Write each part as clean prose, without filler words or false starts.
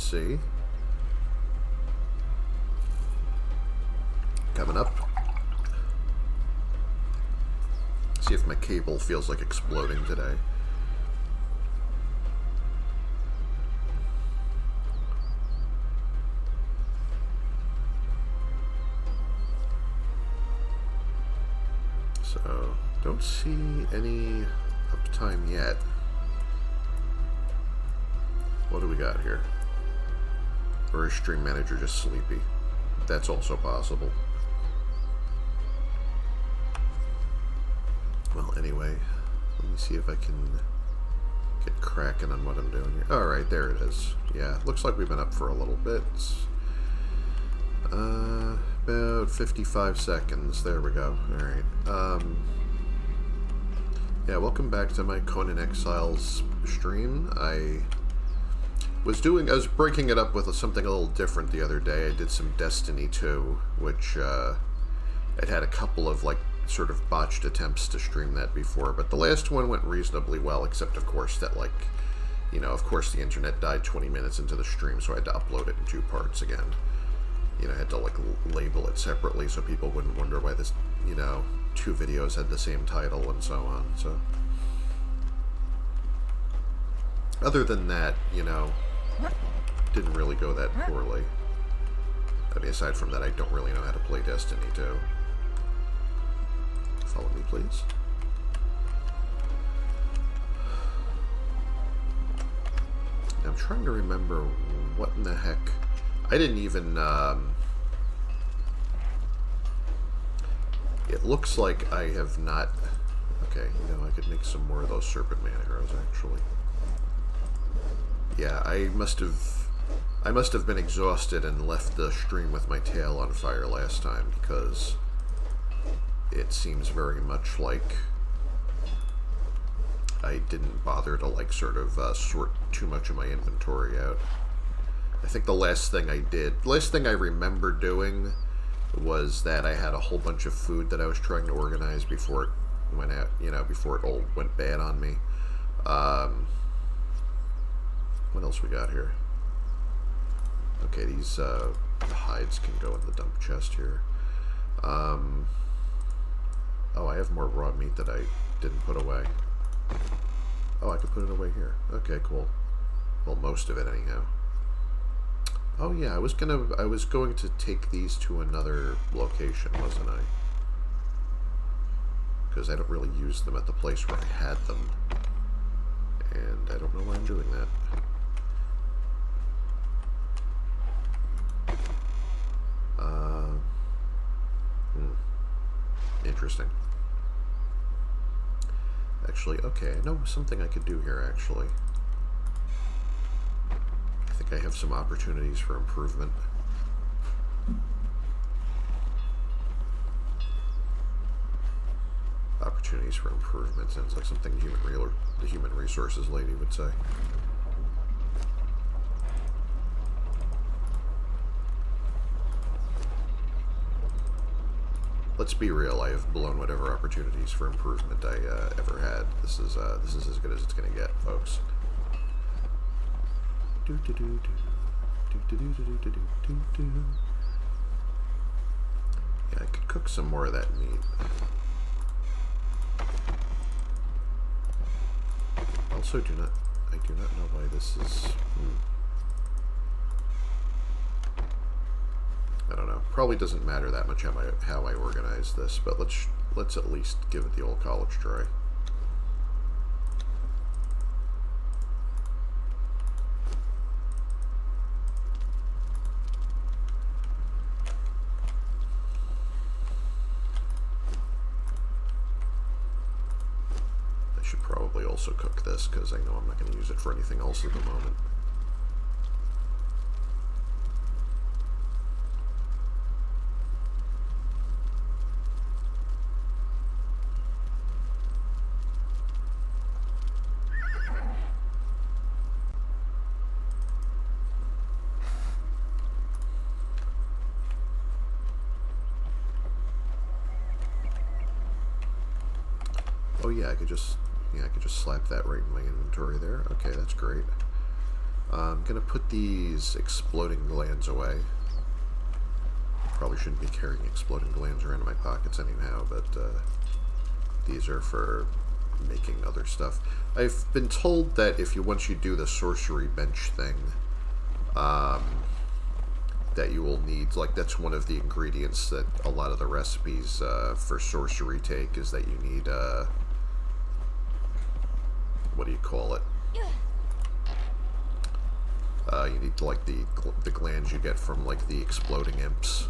see. Coming up. See if my cable feels like exploding today. So, don't see any uptime yet. What do we got here? Or is Stream Manager just sleepy? That's also possible. Well, anyway, let me see if I can get cracking on what I'm doing here. Alright, there it is. Yeah, looks like we've been up for a little bit. About 55 seconds. There we go. Alright. Yeah, welcome back to my Conan Exiles stream. I was breaking it up with something a little different the other day. I did some Destiny 2, which, I'd had a couple of, like, sort of botched attempts to stream that before, but the last one went reasonably well, except, of course, that, like, you know, of course the internet died 20 minutes into the stream, so I had to upload it in 2 parts again. You know, I had to, like, label it separately so people wouldn't wonder why this, you know, 2 videos had the same title and so on, so. Other than that, you know, didn't really go that poorly. I mean, aside from that, I don't really know how to play Destiny 2. Follow me, please. I'm trying to remember what in the heck. I didn't even, it looks like I have not. Okay, you know, I could make some more of those Serpent Man arrows, actually. Yeah, I must have been exhausted and left the stream with my tail on fire last time, because it seems very much like I didn't bother to, like, sort of sort too much of my inventory out. I think the last thing I remember doing was that I had a whole bunch of food that I was trying to organize before it went out, you know, before it all went bad on me. What else we got here? Okay, these hides can go in the dump chest here. Oh, I have more raw meat that I didn't put away. Oh, I could put it away here. Okay, cool. Well, most of it anyhow. Oh yeah, I was going to take these to another location, wasn't I? Because I don't really use them at the place where I had them. And I don't know why I'm doing that. Interesting. Actually, okay, I know something I could do here, actually. I think I have some opportunities for improvement. Opportunities for improvement sounds like something the human resources lady would say. Let's be real, I have blown whatever opportunities for improvement I ever had. This is as good as it's gonna get, folks. Yeah, I could cook some more of that meat. Also, I do not know why this is. I don't know. Probably doesn't matter that much how I organize this, but let's at least give it the old college try. I should probably also cook this because I know I'm not going to use it for anything else at the moment. Oh yeah, I could just slap that right in my inventory there. Okay, that's great. I'm gonna put these exploding glands away. Probably shouldn't be carrying exploding glands around in my pockets anyhow, but these are for making other stuff. I've been told that once you do the sorcery bench thing, that you will need, like, that's one of the ingredients that a lot of the recipes for sorcery take, is that you need, what do you call it? You need, like, the glands you get from, like, the exploding imps.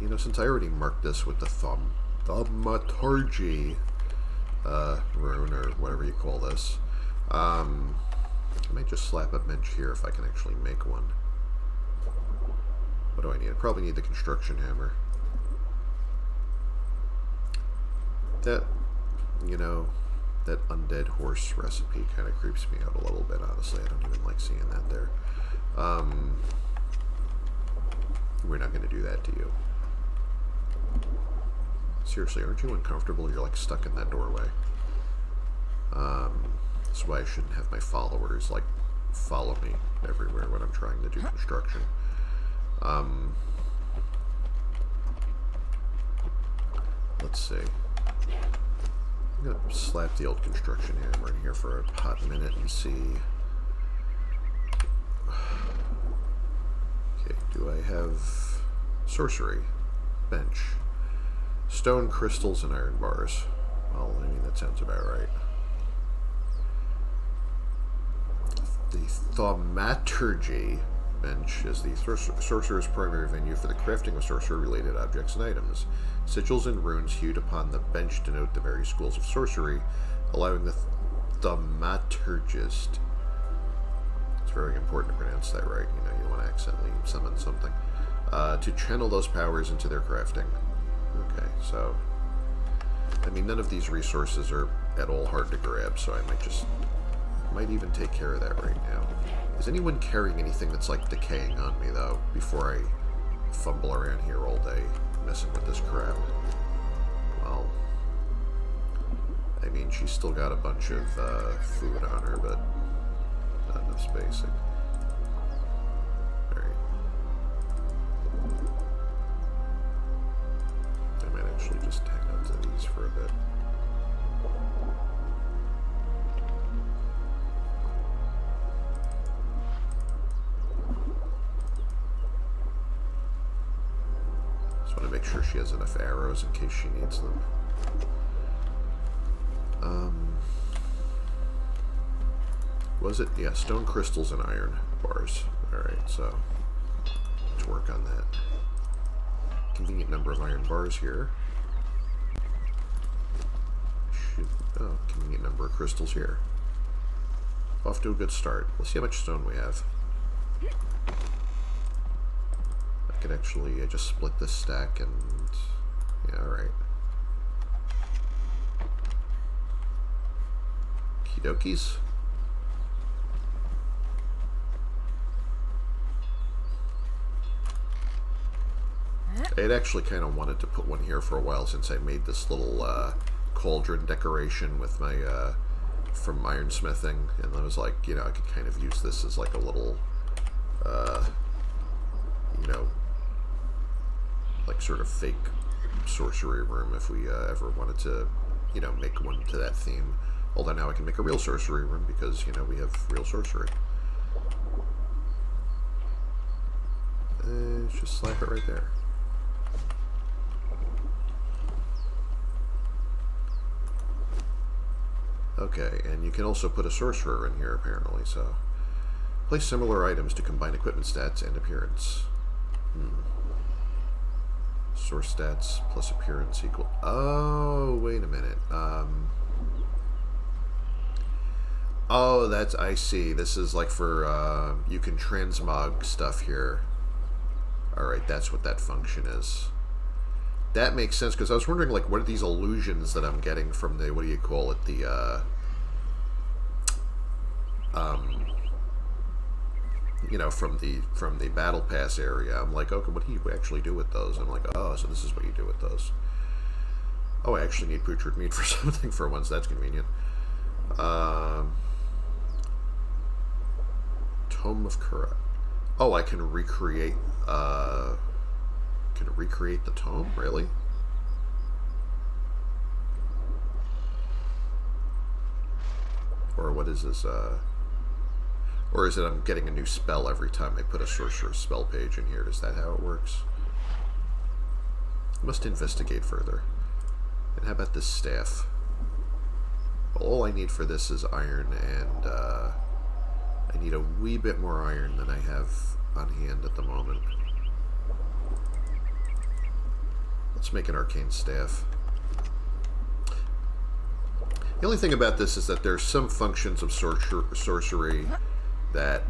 You know, since I already marked this with the thaumaturgy rune, or whatever you call this, I might just slap a bench here if I can actually make one. What do I need? I probably need the construction hammer. That, you know, that undead horse recipe kind of creeps me out a little bit, honestly. I don't even like seeing that there. We're not going to do that to you. Seriously, aren't you uncomfortable? You're like stuck in that doorway. That's why I shouldn't have my followers, like, follow me everywhere when I'm trying to do construction. Let's see. I'm going to slap the old construction hammer in here for a hot minute and see. Okay, do I have sorcery? Bench. Stone, crystals, and iron bars. Well, I mean, that sounds about right. The thaumaturgy bench is the sorcerer's primary venue for the crafting of sorcery-related objects and items. Sigils and runes hewed upon the bench denote the various schools of sorcery, allowing the thaumaturgist, it's very important to pronounce that right, you know, you want to accidentally summon something, to channel those powers into their crafting. Okay, so, I mean, none of these resources are at all hard to grab, so I might even take care of that right now. Is anyone carrying anything that's, like, decaying on me, though, before I fumble around here all day messing with this crap? Well, I mean, she's still got a bunch of food on her, but not enough space. Alright. I might actually just hang on to these for a bit. Make sure she has enough arrows in case she needs them. Was it? Yeah, stone, crystals, and iron bars. Alright, so let's work on that. Convenient number of iron bars here. Convenient number of crystals here. Off to a good start. Let's see how much stone we have. Could actually just split this stack and yeah, alright. Okey-dokies. I had actually kind of wanted to put one here for a while since I made this little cauldron decoration with my from ironsmithing, and I was like, you know, I could kind of use this as like a little you know, like sort of fake sorcery room if we ever wanted to, you know, make one to that theme. Although now I can make a real sorcery room because, you know, we have real sorcery. Just slap it right there. Okay, and you can also put a sorcerer in here apparently, so. Place similar items to combine equipment stats and appearance. Source stats plus appearance equal. Oh, wait a minute. Oh, that's, I see. This is like for, you can transmog stuff here. Alright, that's what that function is. That makes sense, because I was wondering, like, what are these illusions that I'm getting from the, what do you call it, the, you know, from the battle pass area. I'm like, okay, what do you actually do with those? I'm like, oh, so this is what you do with those. Oh, I actually need putrid meat for something for once. That's convenient. Tome of Kura. Oh, I can recreate, the tome? Really? Or what is this, or is it I'm getting a new spell every time I put a sorcerer's spell page in here? Is that how it works? I must investigate further. And how about this staff? Well, all I need for this is iron, and I need a wee bit more iron than I have on hand at the moment. Let's make an arcane staff. The only thing about this is that there's some functions of sorcery that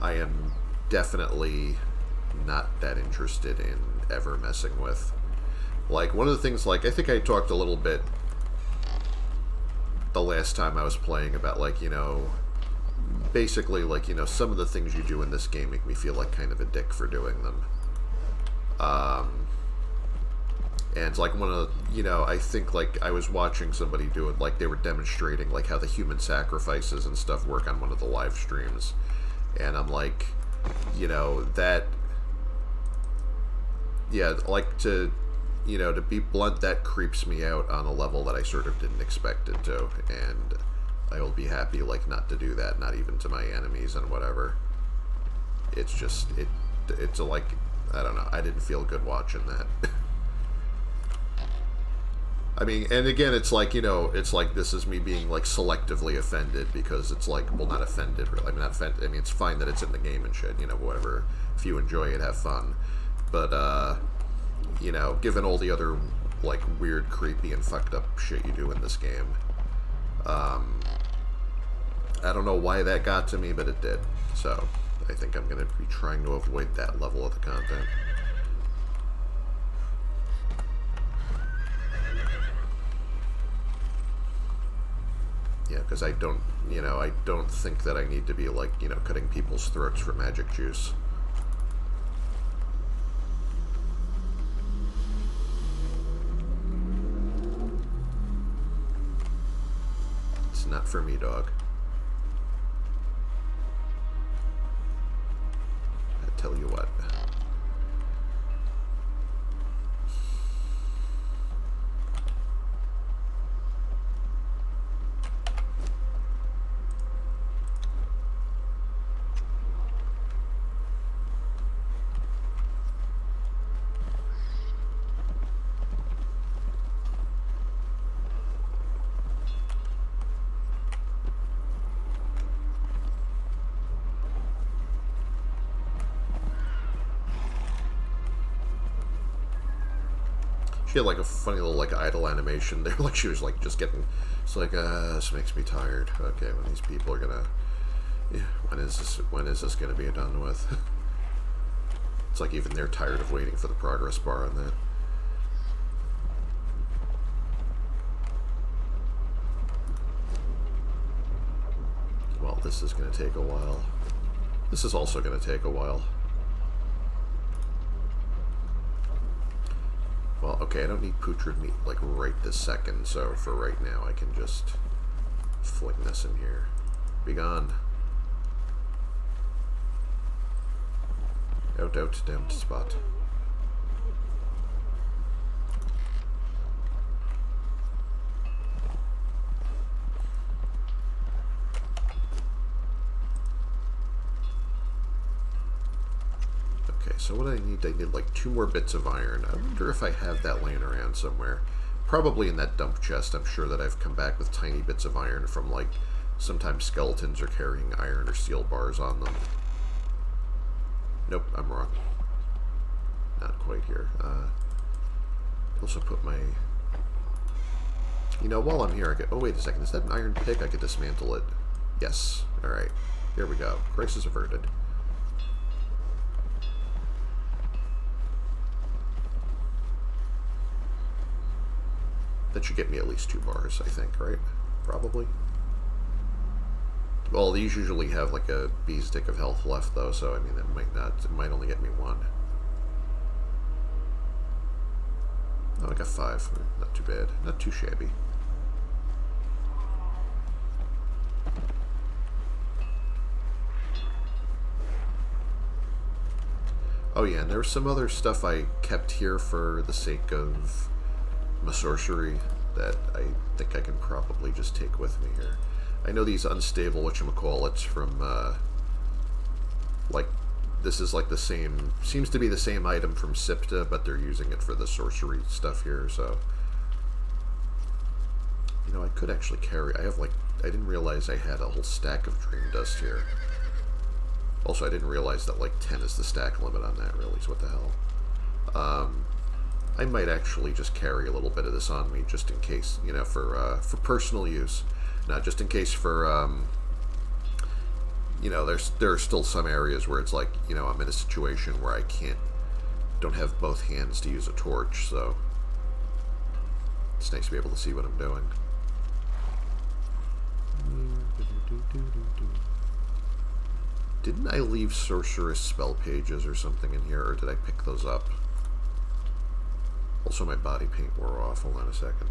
I am definitely not that interested in ever messing with. Like, one of the things, like, I think I talked a little bit the last time I was playing about, like, you know, basically, like, you know, some of the things you do in this game make me feel like kind of a dick for doing them. And, like, one of the, you know, I think, like, I was watching somebody do it, like, they were demonstrating, like, how the human sacrifices and stuff work on one of the live streams. And I'm like, you know, that, yeah, like, to, you know, to be blunt, that creeps me out on a level that I sort of didn't expect it to. And I will be happy, like, not to do that, not even to my enemies and whatever. It's just, it's a, like, I don't know, I didn't feel good watching that. I mean, and again, it's like, you know, it's like this is me being, like, selectively offended, because it's like, well, not offended, really. I mean, not offended. I mean, it's fine that it's in the game and shit, you know, whatever. If you enjoy it, have fun. But, you know, given all the other, like, weird, creepy, and fucked up shit you do in this game, I don't know why that got to me, but it did. So, I think I'm going to be trying to avoid that level of the content. Yeah, because I don't, you know, I don't think that I need to be, like, you know, cutting people's throats for magic juice. It's not for me, dog. I tell you what. She had, like, a funny little, like, idle animation there. Like, she was, like, just getting... It's like, this makes me tired. Okay, when these people are gonna... Yeah, when is this gonna be done with? It's like even they're tired of waiting for the progress bar on that. Well, this is gonna take a while. This is also gonna take a while. Well, okay, I don't need putrid meat, like, right this second, so for right now, I can just fling this in here. Be gone. Out, damned spot. So what I need like 2 more bits of iron. I wonder if I have that laying around somewhere. Probably in that dump chest. I'm sure that I've come back with tiny bits of iron from, like, sometimes skeletons are carrying iron or steel bars on them. Nope, I'm wrong. Not quite here. Also put my... You know, while I'm here, I could... Oh, wait a second. Is that an iron pick? I could dismantle it. Yes. Alright. Here we go. Crisis averted. That should get me at least 2 bars, I think, right? Probably. Well, these usually have, like, a bee's dick of health left, though, so, I mean, it might not... It might only get me 1. Oh, I got 5. Not too bad. Not too shabby. Oh yeah, and there's some other stuff I kept here for the sake of my sorcery that I think I can probably just take with me here. I know these unstable whatchamacallits from, like, this is like the same, seems to be the same item from Sipta, but they're using it for the sorcery stuff here, so. You know, I could actually carry, I have like, I didn't realize I had a whole stack of dream dust here. Also, I didn't realize that like 10 is the stack limit on that, really, so what the hell. I might actually just carry a little bit of this on me, just in case, you know, for personal use. Not just in case for, you know, there are still some areas where it's like, you know, I'm in a situation where I don't have both hands to use a torch, so it's nice to be able to see what I'm doing. Didn't I leave sorceress spell pages or something in here, or did I pick those up? Also, my body paint wore off. Hold on a second.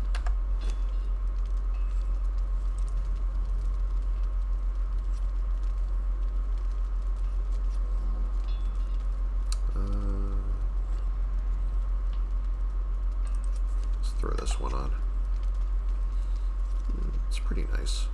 Let's throw this one on. It's pretty nice.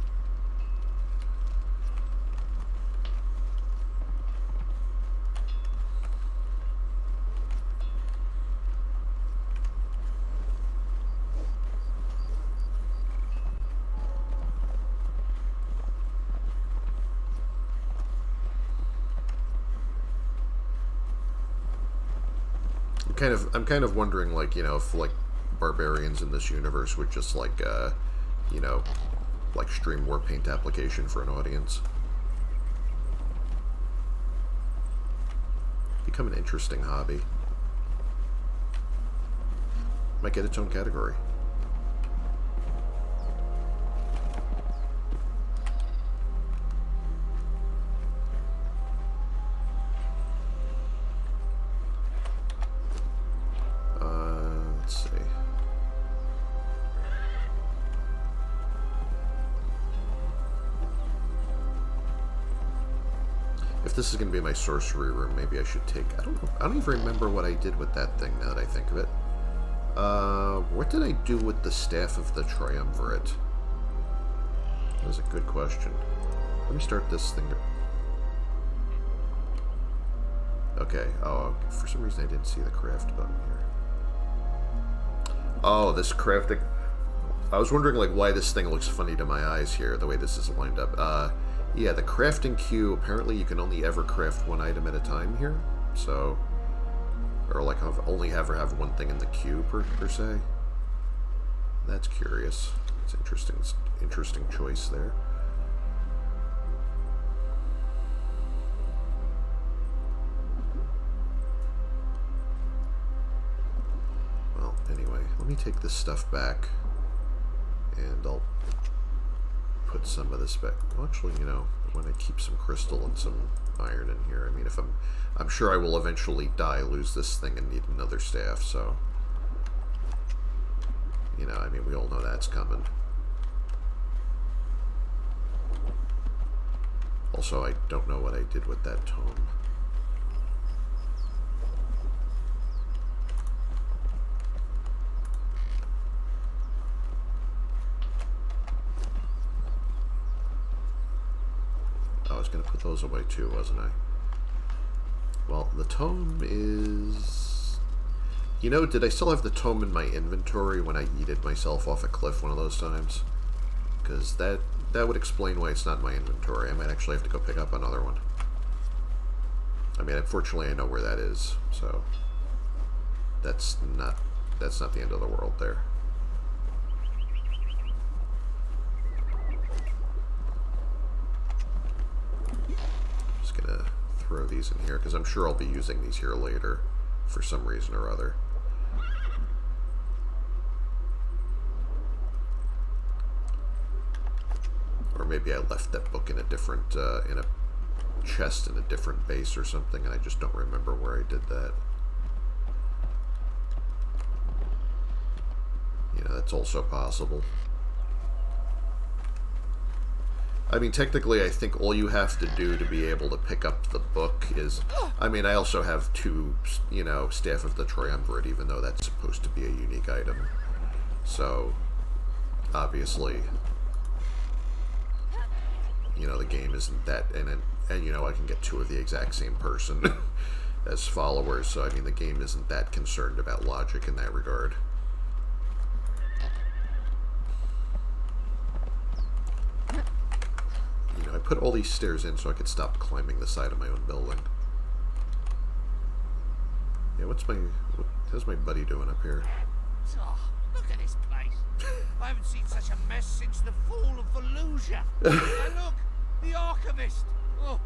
I'm kind of wondering, like, you know, if like barbarians in this universe would just like, you know, like stream war paint application for an audience. Become an interesting hobby. Might get its own category. Let's see. If this is going to be my sorcery room, maybe I should take... I don't know. I don't even remember what I did with that thing now that I think of it. What did I do with the Staff of the Triumvirate? That was a good question. Let me start this thing. Okay. Oh, for some reason I didn't see the craft button here. Oh, this crafting... I was wondering, like, why this thing looks funny to my eyes here, the way this is lined up. Yeah, the crafting queue, apparently you can only ever craft one item at a time here, so... Or, like, only ever have one thing in the queue, per se. That's curious. It's interesting. It's interesting choice there. Well, anyway, let me take this stuff back, and I'll put some of this back. Well, actually, you know, I want to keep some crystal and some iron in here. I mean, if I'm sure I will eventually die, lose this thing, and need another staff, so... You know, I mean, we all know that's coming. Also, I don't know what I did with that tome. I was going to put those away too, wasn't I? Well, the tome is... You know, did I still have the tome in my inventory when I yeeted myself off a cliff one of those times? Because that would explain why it's not in my inventory. I might actually have to go pick up another one. I mean, unfortunately, I know where that is, so... That's not the end of the world there. Gonna throw these in here because I'm sure I'll be using these here later for some reason or other. Or maybe I left that book in a different in a chest in a different base or something, and I just don't remember where I did that. You know, that's also possible. I mean, technically, I think all you have to do to be able to pick up the book is... I mean, I also have 2, Staff of the Triumvirate, even though that's supposed to be a unique item. So, obviously, the game isn't that... And I can get 2 of the exact same person as followers, so, I mean, the game isn't that concerned about logic in that regard. I put all these stairs in so I could stop climbing the side of my own building. Yeah, how's my buddy doing up here? Oh, look at this place. I haven't seen such a mess since the fall of Fallujah. And look, the Archivist. Oh,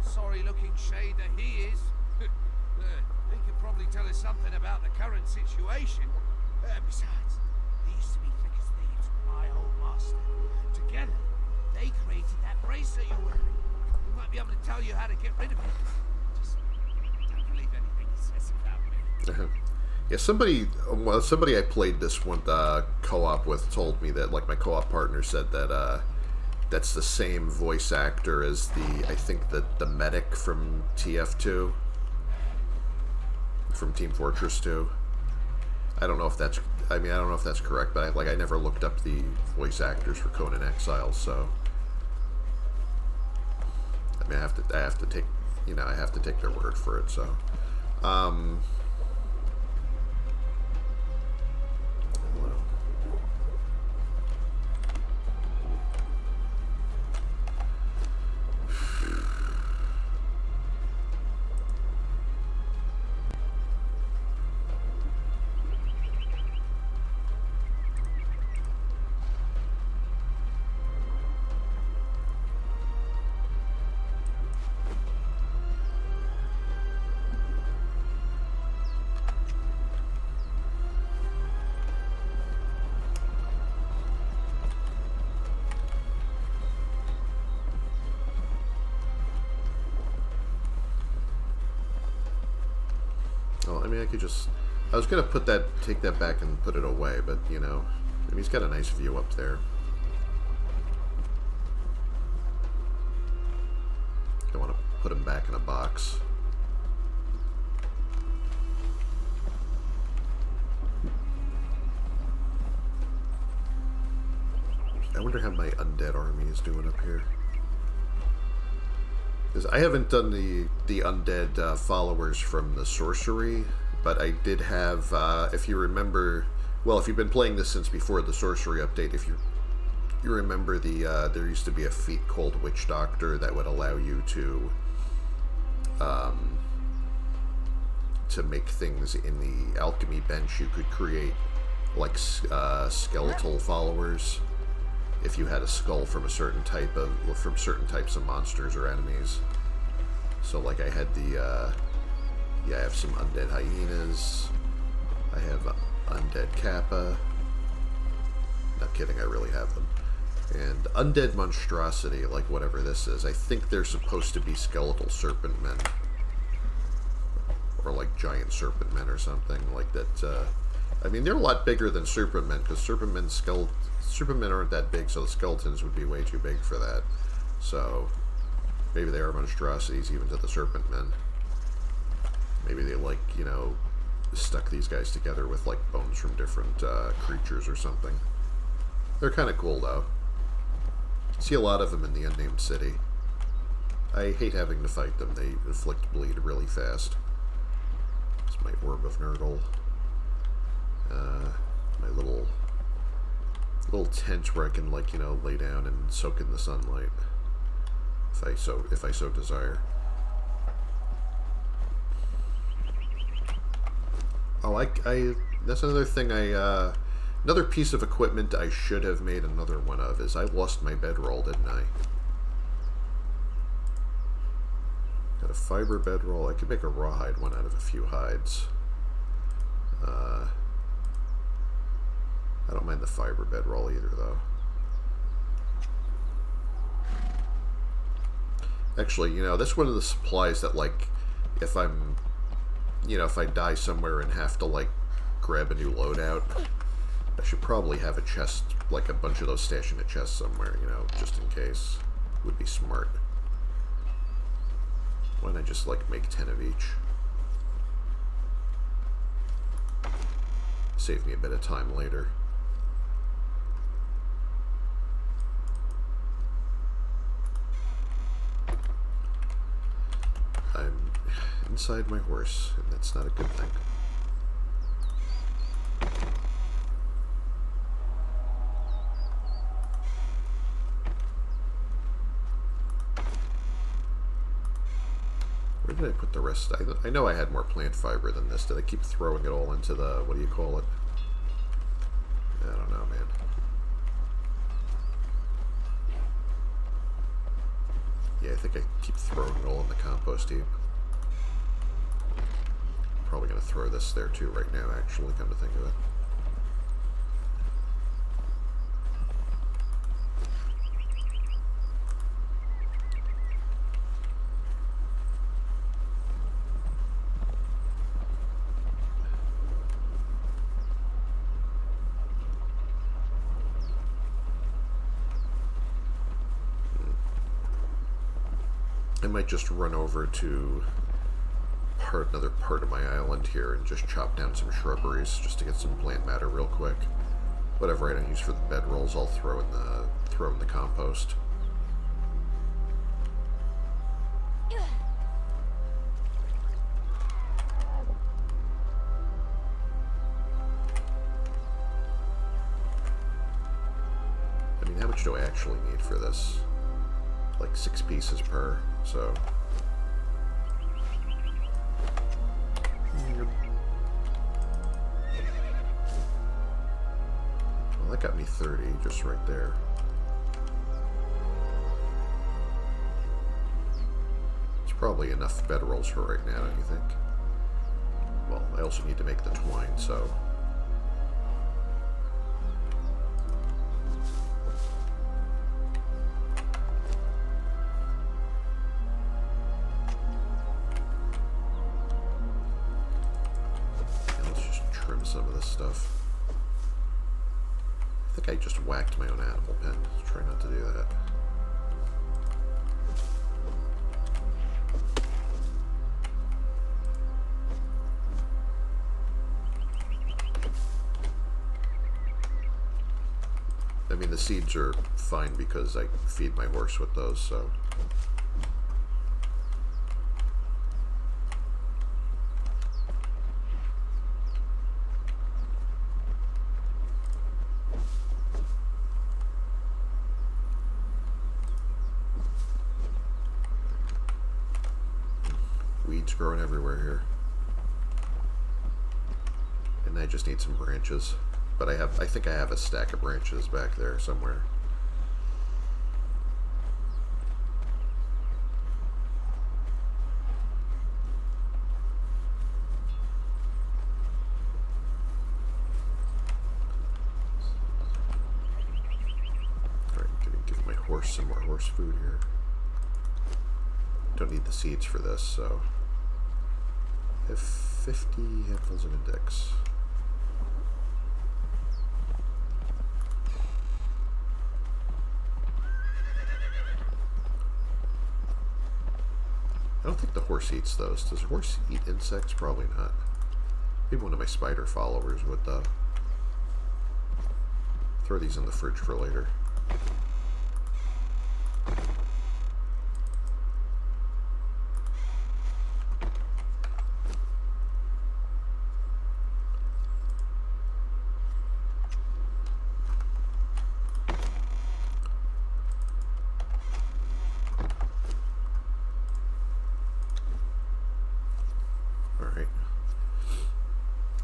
sorry looking shade that he is. He could probably tell us something about the current situation. Besides, they used to be thick as thieves with my old master. Together, they created that bracelet you're wearing. We might be able to tell you how to get rid of it. Just don't believe anything he says about me. Yeah, somebody I played this one co-op with told me that, like, my co-op partner said that that's the same voice actor as I think the medic from TF2, from Team Fortress 2. I don't know if that's correct, but I never looked up the voice actors for Conan Exiles, so I mean, I have to take their word for it. So, well, I mean, I was gonna take that back and put it away, but I mean, he's got a nice view up there. Don't want to put him back in a box. I wonder how my undead army is doing up here. Because I haven't done the undead followers from the sorcery, but I did have, if you remember, well, if you've been playing this since before the sorcery update, if you remember there used to be a feat called Witch Doctor that would allow you to make things in the alchemy bench. You could create, like, skeletal followers if you had a skull from certain types of monsters or enemies. So, like, I had I have some undead hyenas. I have undead kappa. Not kidding, I really have them. And undead monstrosity, like whatever this is. I think they're supposed to be skeletal serpent men, or like giant serpent men or something like that. I mean, they're a lot bigger than serpent men, because serpent men aren't that big, so the skeletons would be way too big for that. So maybe they are monstrosities even to the serpent men. Maybe they, like, stuck these guys together with, like, bones from different creatures or something. They're kind of cool, though. See a lot of them in the Unnamed City. I hate having to fight them. They inflict bleed really fast. It's my Orb of Nurgle. My little tent where I can, like, lay down and soak in the sunlight, if I so desire. Oh, that's another thing another piece of equipment I should have made another one of is I lost my bedroll, didn't I? Got a fiber bedroll. I could make a rawhide one out of a few hides. I don't mind the fiber bedroll either, though. Actually, that's one of the supplies that, like, if I'm, if I die somewhere and have to, like, grab a new loadout, I should probably have a chest, like a bunch of those stashed in a chest somewhere, just in case. would be smart. Why not just, like, make 10 of each? Save me a bit of time later. I'm inside my horse, and that's not a good thing. Where did I put the rest? I know I had more plant fiber than this. Did I keep throwing it all into the, what do you call it? I don't know, man. Yeah, I think I keep throwing it all in the compost heap. Probably going to throw this there too right now, actually, come to think of it. I might just run over to another part of my island here and just chop down some shrubberies just to get some plant matter real quick. Whatever I don't use for the bedrolls, I'll throw in the compost. I mean, how much do I actually need for this? Like 6 pieces per, so... Well, that got me 30, just right there. It's probably enough bedrolls for right now, don't you think? Well, I also need to make the twine, so... some of this stuff. I think I just whacked my own animal pen. Let's try not to do that. I mean, the seeds are fine because I feed my horse with those, so... Weeds growing everywhere here. And I just need some branches. But I think I have a stack of branches back there somewhere. Alright, I'm gonna give my horse some more horse food here. Don't need the seeds for this, so... I have 50 handfuls of index. I don't think the horse eats those. Does a horse eat insects? Probably not. Maybe one of my spider followers would, though. Throw these in the fridge for later.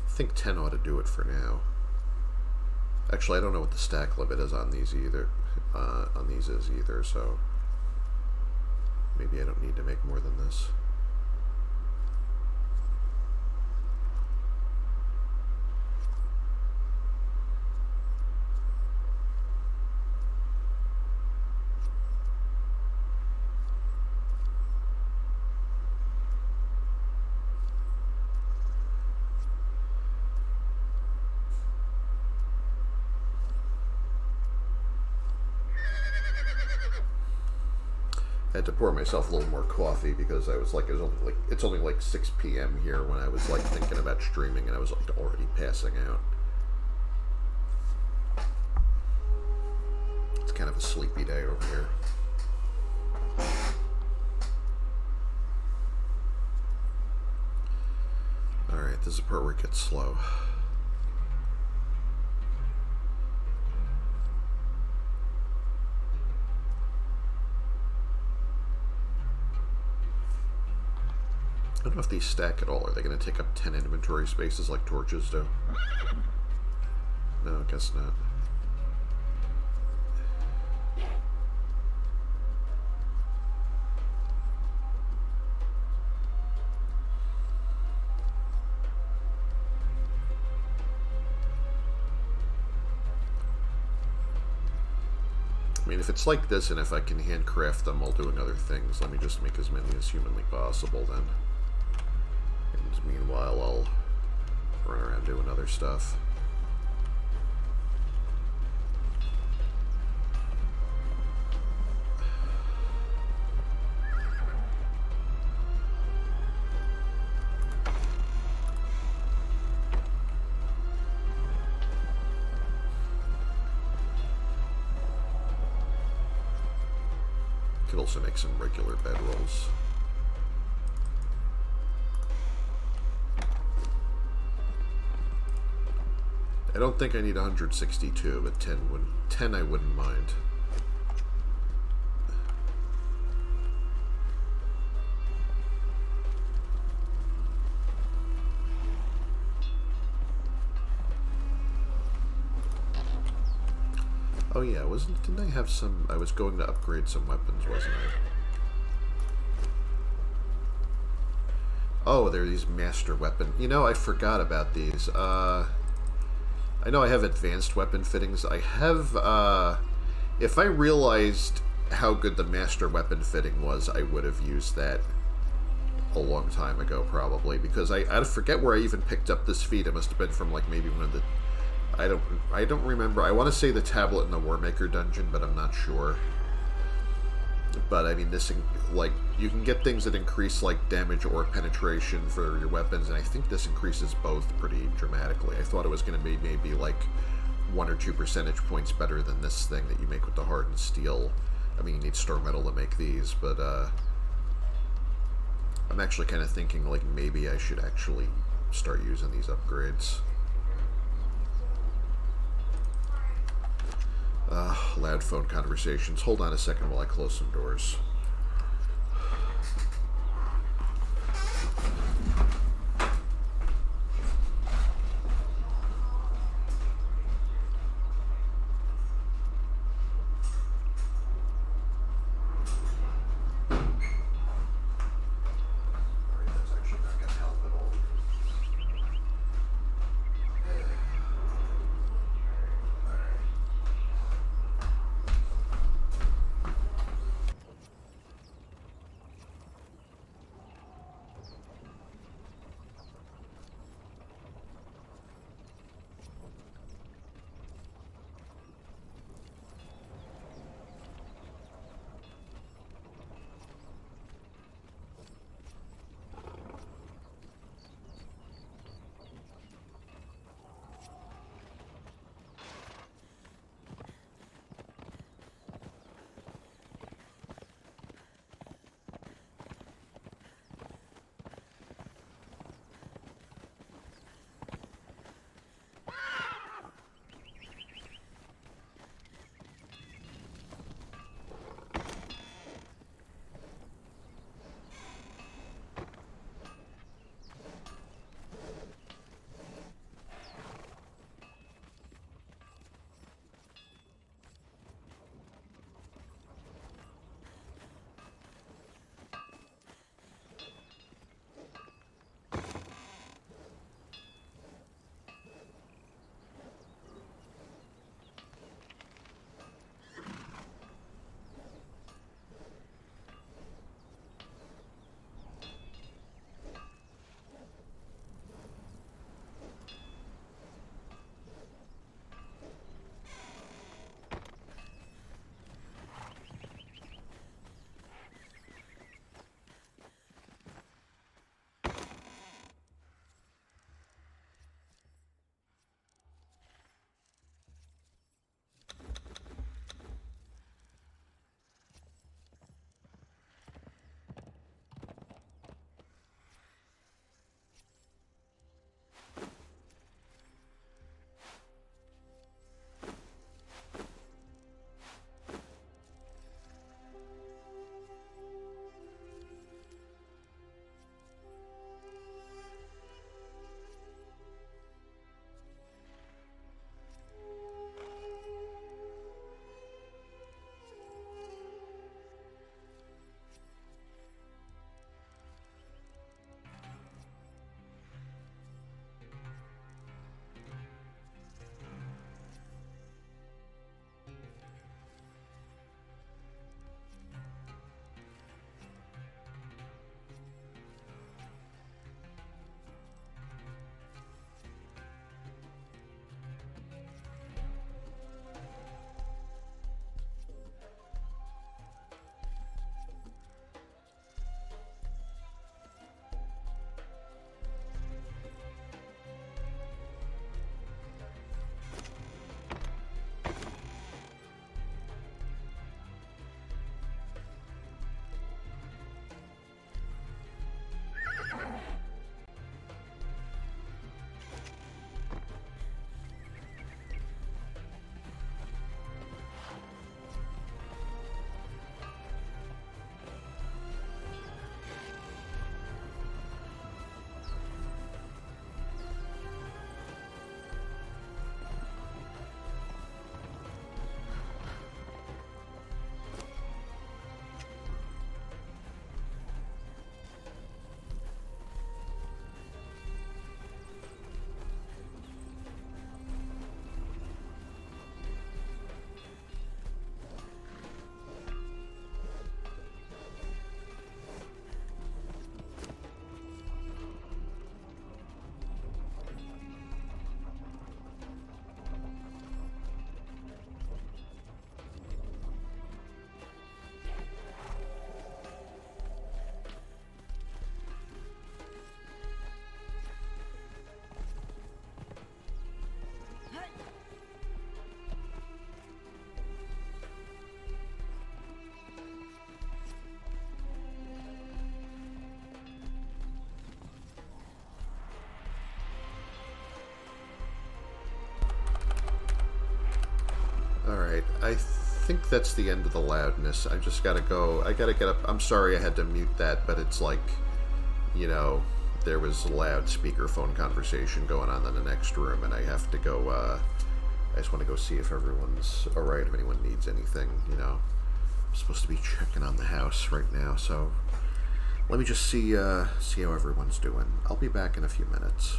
I think 10 ought to do it for now. Actually, I don't know what the stack limit is on these either. So maybe I don't need to make more than this. I had to pour myself a little more coffee because I was like, it's only like 6 p.m. here when I was like thinking about streaming, and I was like already passing out. It's kind of a sleepy day over here. Alright, this is the part where it gets slow. I don't know if these stack at all. Are they going to take up 10 inventory spaces like torches do? No, I guess not. I mean, if it's like this and if I can handcraft them while doing other things, let me just make as many as humanly possible then. And meanwhile, I'll run around doing other stuff. Could also make some regular bedrolls. I don't think I need 162, but 10 I wouldn't mind. Oh yeah, didn't I have some, I was going to upgrade some weapons, wasn't I? Oh, there are these master weapon. You know, I forgot about these. I know I have advanced weapon fittings. I have, if I realized how good the master weapon fitting was, I would have used that a long time ago, probably. Because I forget where I even picked up this feat. It must have been from, like, maybe one of the... I don't remember. I want to say the tablet in the Warmaker dungeon, but I'm not sure. But, I mean, this, like, you can get things that increase, like, damage or penetration for your weapons, and I think this increases both pretty dramatically. I thought it was going to be maybe, like, 1 or 2 percentage points better than this thing that you make with the hardened steel. I mean, you need star metal to make these, but, I'm actually kind of thinking, like, maybe I should actually start using these upgrades. Loud phone conversations. Hold on a second while I close some doors. Alright, I think that's the end of the loudness. I just gotta go. I gotta get up. I'm sorry I had to mute that, but it's like, you know, there was a loud speakerphone conversation going on in the next room, and I have to go, I just want to go see if everyone's alright, if anyone needs anything, you know. I'm supposed to be checking on the house right now, so let me just see how everyone's doing. I'll be back in a few minutes.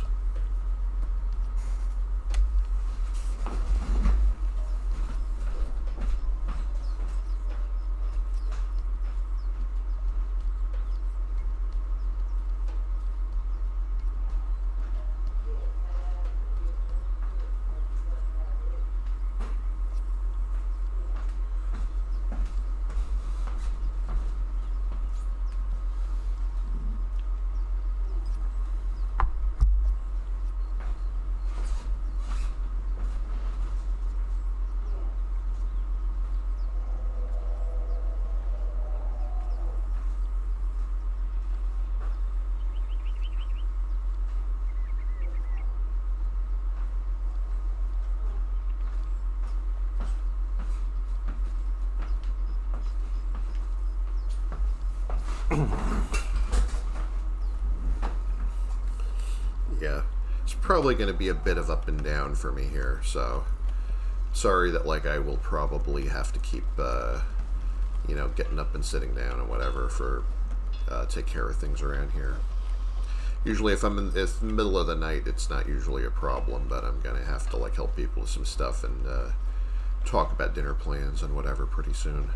Yeah, it's probably going to be a bit of up and down for me here, so sorry that, like, I will probably have to keep, you know, getting up and sitting down and whatever for, take care of things around here. Usually if I'm in the middle of the night, it's not usually a problem, but I'm going to have to, like, help people with some stuff and, talk about dinner plans and whatever pretty soon.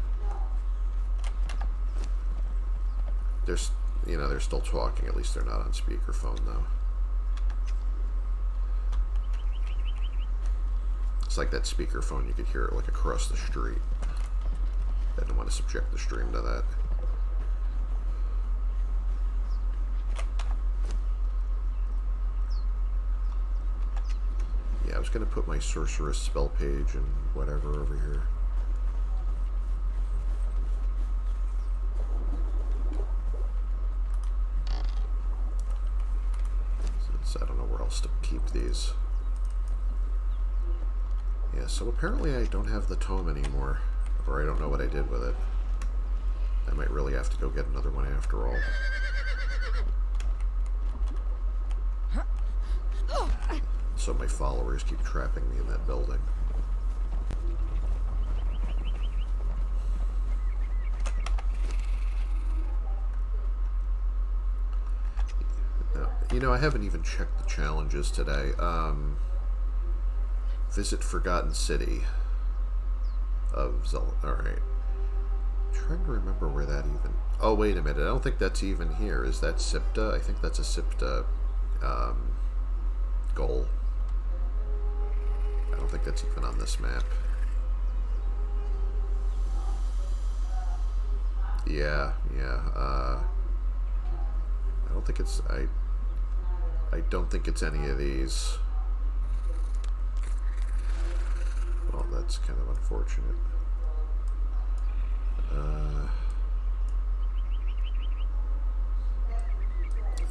There's, you know, they're still talking. At least they're not on speakerphone, though. It's like that speakerphone. You could hear it, like, across the street. I didn't want to subject the stream to that. Yeah, I was going to put my sorceress spell page and whatever over here. I don't know where else to keep these. Yeah, so apparently I don't have the tome anymore, or I don't know what I did with it. I might really have to go get another one after all. So my followers keep trapping me in that building. You know, I haven't even checked the challenges today. Visit Forgotten City of Zelda. Alright. Trying to remember where that even... Oh, wait a minute. I don't think that's even here. Is that Sipta? I think that's a Sipta goal. I don't think that's even on this map. Yeah. I don't think it's... I don't think it's any of these. Well, that's kind of unfortunate.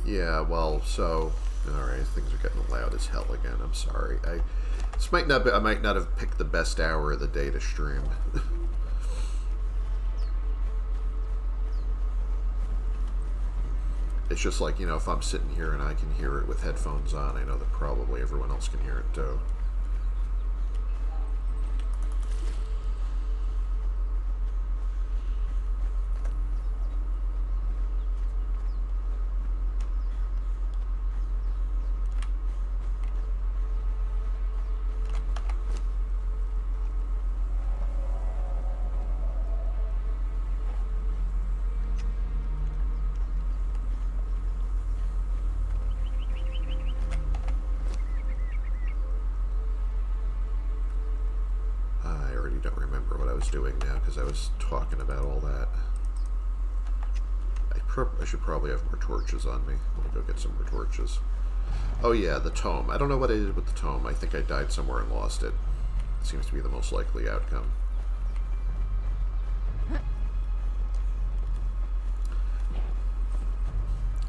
Yeah, well, so... Alright, things are getting loud as hell again. I'm sorry. This might not be... I might not have picked the best hour of the day to stream. It's just like, you know, if I'm sitting here and I can hear it with headphones on, I know that probably everyone else can hear it too. Doing now because I was talking about all that. I should probably have more torches on me. Let me go get some more torches. Oh yeah, the tome. I don't know what I did with the tome. I think I died somewhere and lost it. Seems to be the most likely outcome.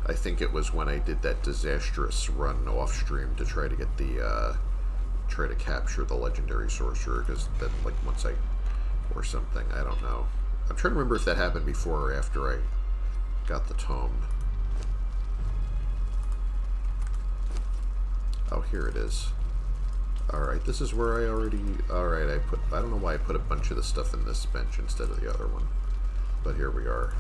I think it was when I did that disastrous run off stream to try to get the try to capture the legendary sorcerer, because then, like, once I or something. I don't know. I'm trying to remember if that happened before or after I got the tome. Oh, here it is. Alright, this is where I already... Alright, I don't know why I put a bunch of the stuff in this bench instead of the other one. But here we are.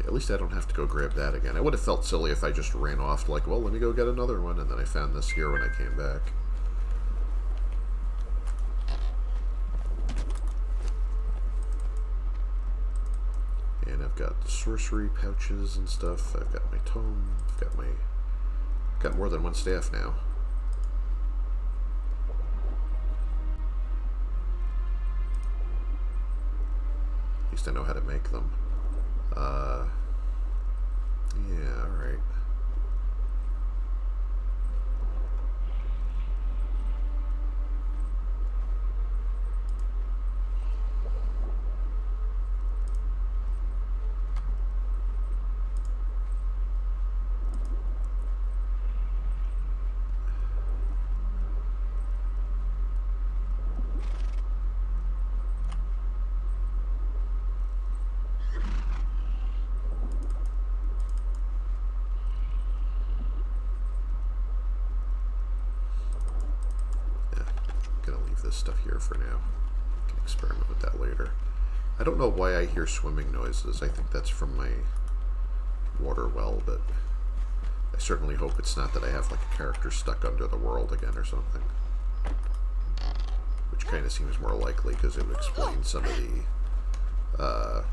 At least I don't have to go grab that again. I would have felt silly if I just ran off like, well, let me go get another one, and then I found this here when I came back. And I've got sorcery pouches and stuff. I've got my tome. Got more than one staff now. At least I know how to make them. Yeah, alright. This stuff here for now. I can experiment with that later. I don't know why I hear swimming noises. I think that's from my water well, but I certainly hope it's not that I have like a character stuck under the world again or something. Which kind of seems more likely because it would explain some of the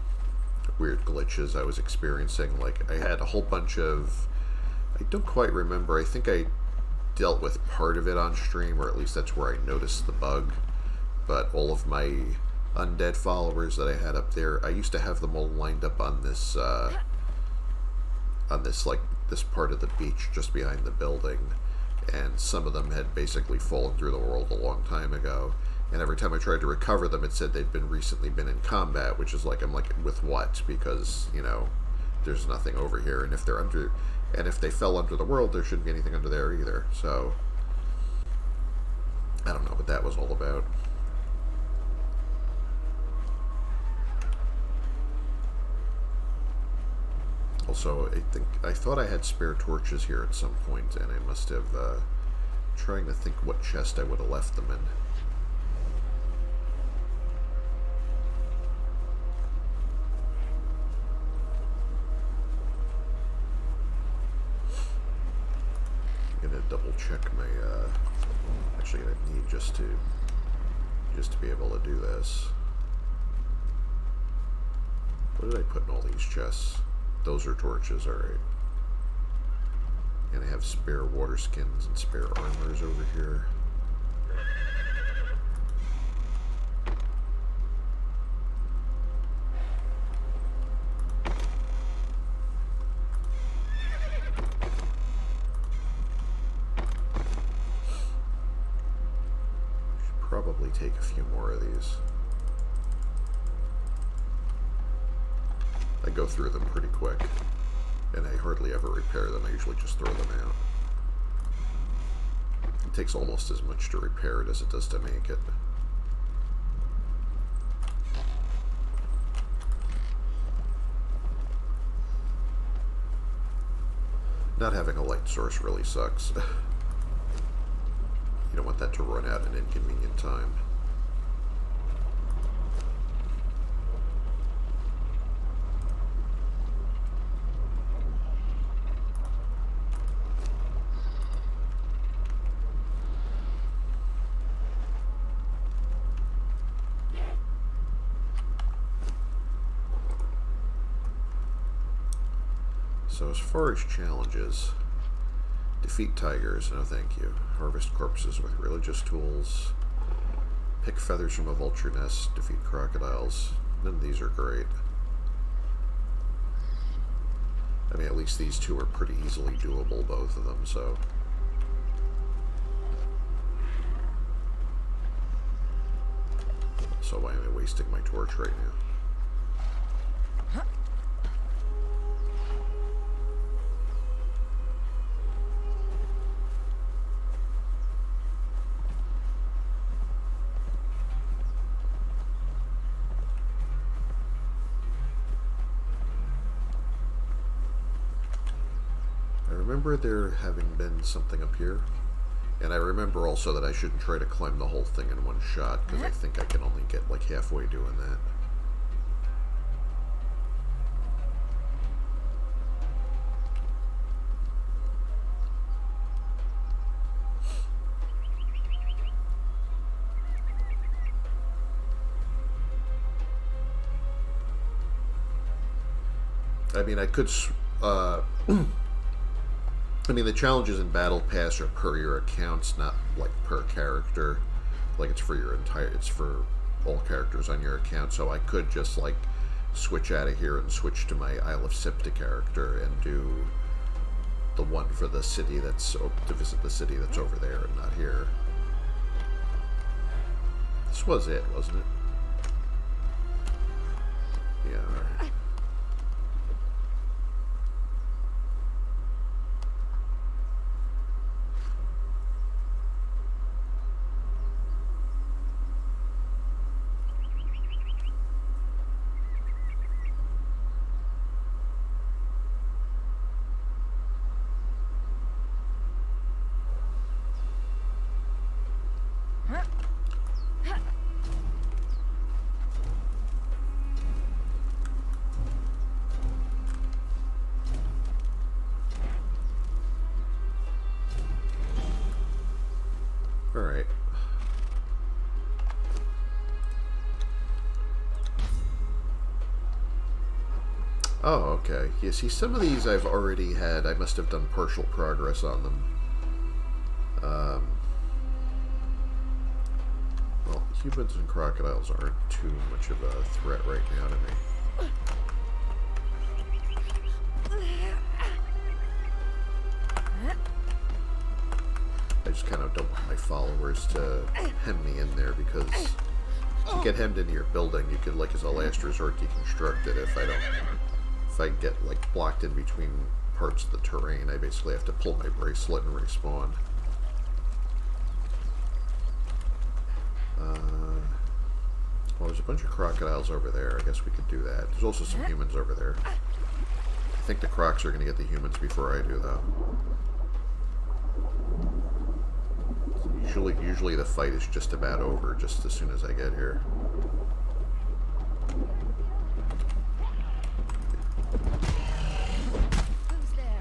weird glitches I was experiencing. Like I had a whole bunch of... I don't quite remember. I think I dealt with part of it on stream, or at least that's where I noticed the bug, but all of my undead followers that I had up there, I used to have them all lined up on this like this part of the beach just behind the building, and some of them had basically fallen through the world a long time ago, and every time I tried to recover them it said they'd recently been in combat, which is like, I'm like, with what? Because, you know, there's nothing over here, and if they're under... And if they fell under the world, there shouldn't be anything under there either. So, I don't know what that was all about. Also, I thought I had spare torches here at some point, and I must have, trying to think what chest I would have left them in. I'm gonna double check my, actually I need just to be able to do this. What did I put in all these chests? Those are torches, alright. And I have spare water skins and spare armors over here. Probably take a few more of these. I go through them pretty quick, and I hardly ever repair them. I usually just throw them out. It takes almost as much to repair it as it does to make it. Not having a light source really sucks. You don't want that to run out at an inconvenient time. So as far as challenges, defeat tigers, no thank you. Harvest corpses with religious tools. Pick feathers from a vulture nest. Defeat crocodiles. None of these are great. I mean, at least these two are pretty easily doable, both of them, so... So why am I wasting my torch right now? I remember there having been something up here. And I remember also that I shouldn't try to climb the whole thing in one shot, because I think I can only get like halfway doing that. I mean, I could... I mean, the challenges in Battle Pass are per your accounts, not like per character. Like it's for your entire, it's for all characters on your account. So I could just like switch out of here and switch to my Isle of Sipta character and do the one for the city that's to visit the city that's over there and not here. This was it, wasn't it? Yeah. All right. Alright. Oh, okay. Yeah, see, some of these I've already had. I must have done partial progress on them. Well, humans and crocodiles aren't too much of a threat right now to me. I just kind of don't want my followers to hem me in there, because to get hemmed into your building, you could, like, as a last resort, deconstruct it. If I get, like, blocked in between parts of the terrain, I basically have to pull my bracelet and respawn. Well, there's a bunch of crocodiles over there. I guess we could do that. There's also some humans over there. I think the crocs are going to get the humans before I do, though. Usually the fight is just about over just as soon as I get here. Who's there?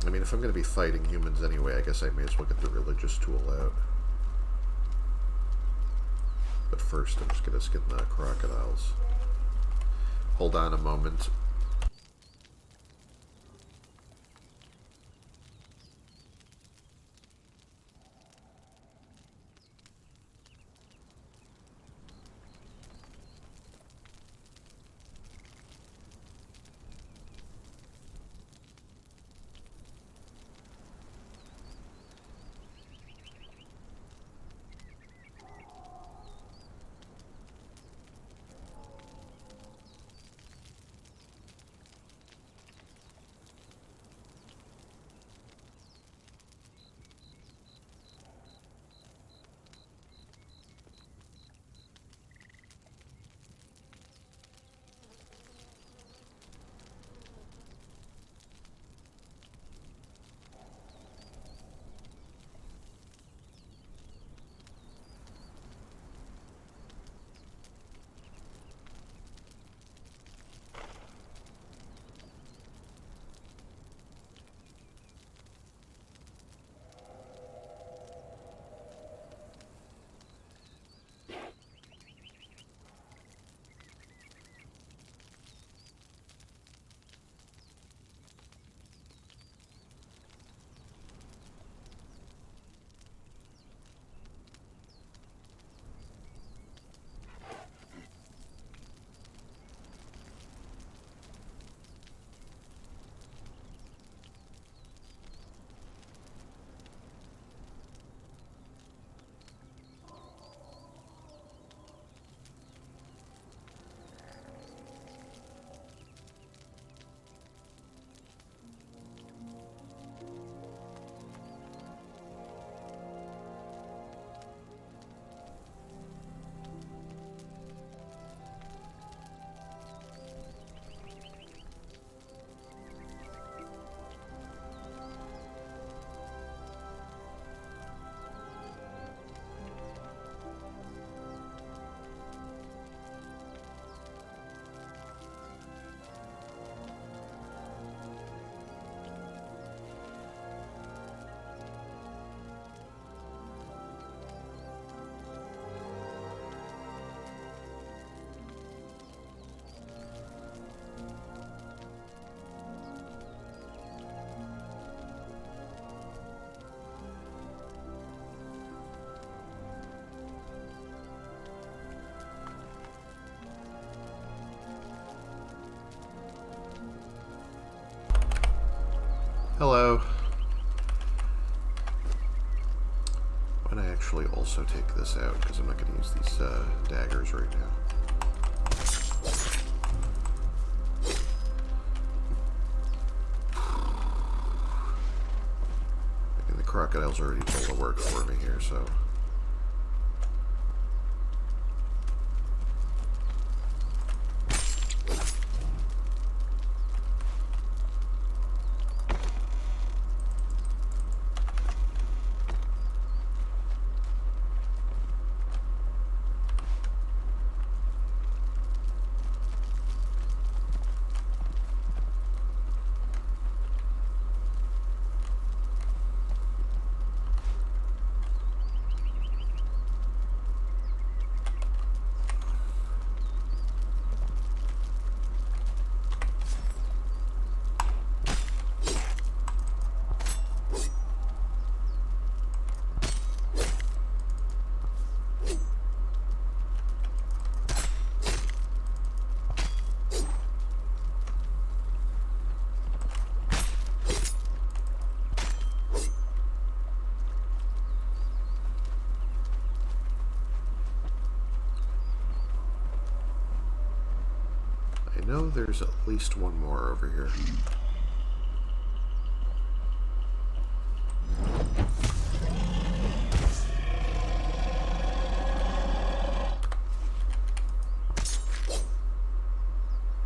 I mean, if I'm going to be fighting humans anyway, I guess I may as well get the religious tool out. But first, I'm just going to skin the crocodiles. Hold on a moment. Hello. Why don't I actually also take this out, because I'm not going to use these daggers right now. And the crocodile's already done the work for me here, so... I know there's at least one more over here.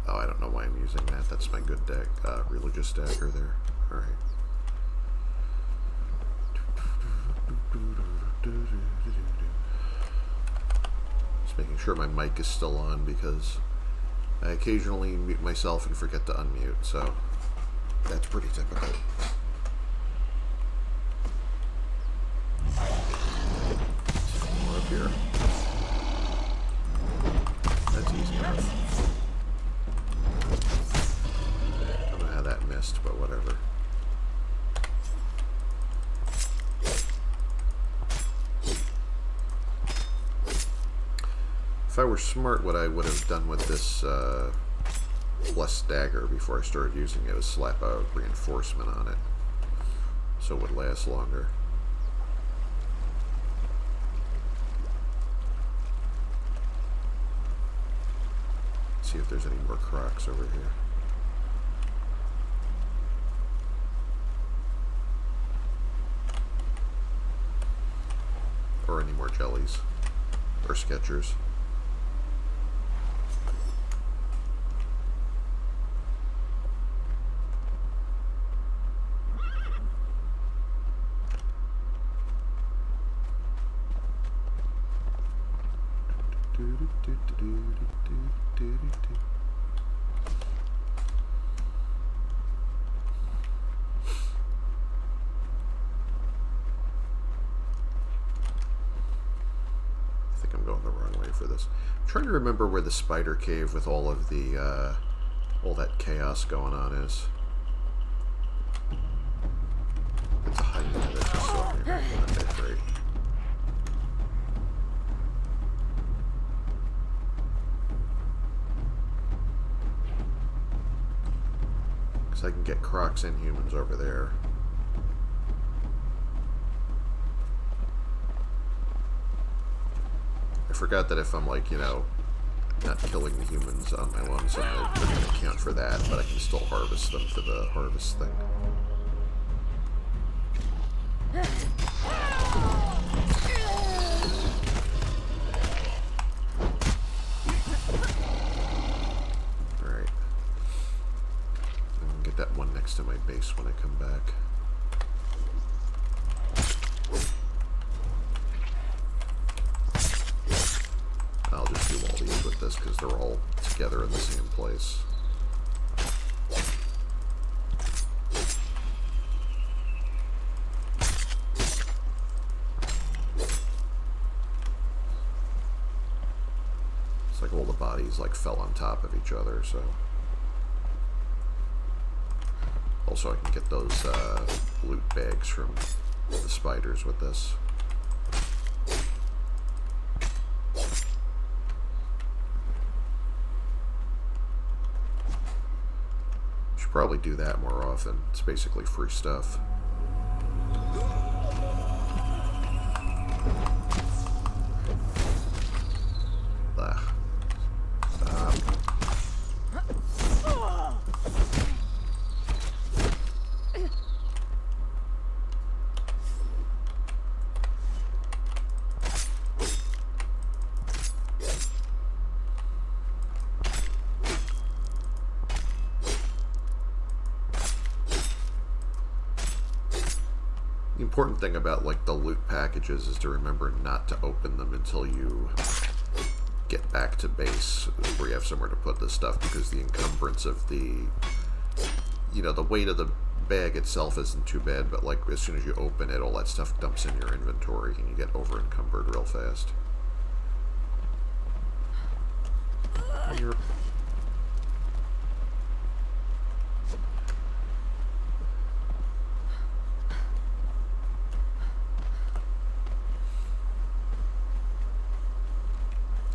Oh, I don't know why I'm using that. That's my good religious dagger there. Alright. Just making sure my mic is still on because I occasionally mute myself and forget to unmute, so that's pretty typical. More up here. That's easy enough. Don't know how that missed, but whatever. If I were smart, what I would have done with this blessed dagger before I started using it is slap a reinforcement on it so it would last longer. Let's see if there's any more crocs over here. Or any more jellies. Or Skechers. I think I'm going the wrong way for this. I'm trying to remember where the spider cave with all of the all that chaos going on is. It's a hyena that just saw me. Okay, great. I can get crocs and humans over there. I forgot that if I'm like, you know, not killing the humans on my own, so they're going to count for that, but I can still harvest them for the harvest thing. That one next to my base when I come back. I'll just do all these with this because they're all together in the same place. It's like all the bodies like fell on top of each other, so. Also, I can get those loot bags from the spiders with this. Probably do that more often. It's basically free stuff. The important thing about, like, the loot packages is to remember not to open them until you get back to base, where you have somewhere to put this stuff, because the encumbrance of the, you know, the weight of the bag itself isn't too bad, but, like, as soon as you open it, all that stuff dumps in your inventory, and you get over-encumbered real fast.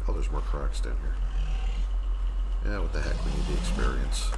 Oh, there's more crocs down here. Yeah, what the heck, we need the experience.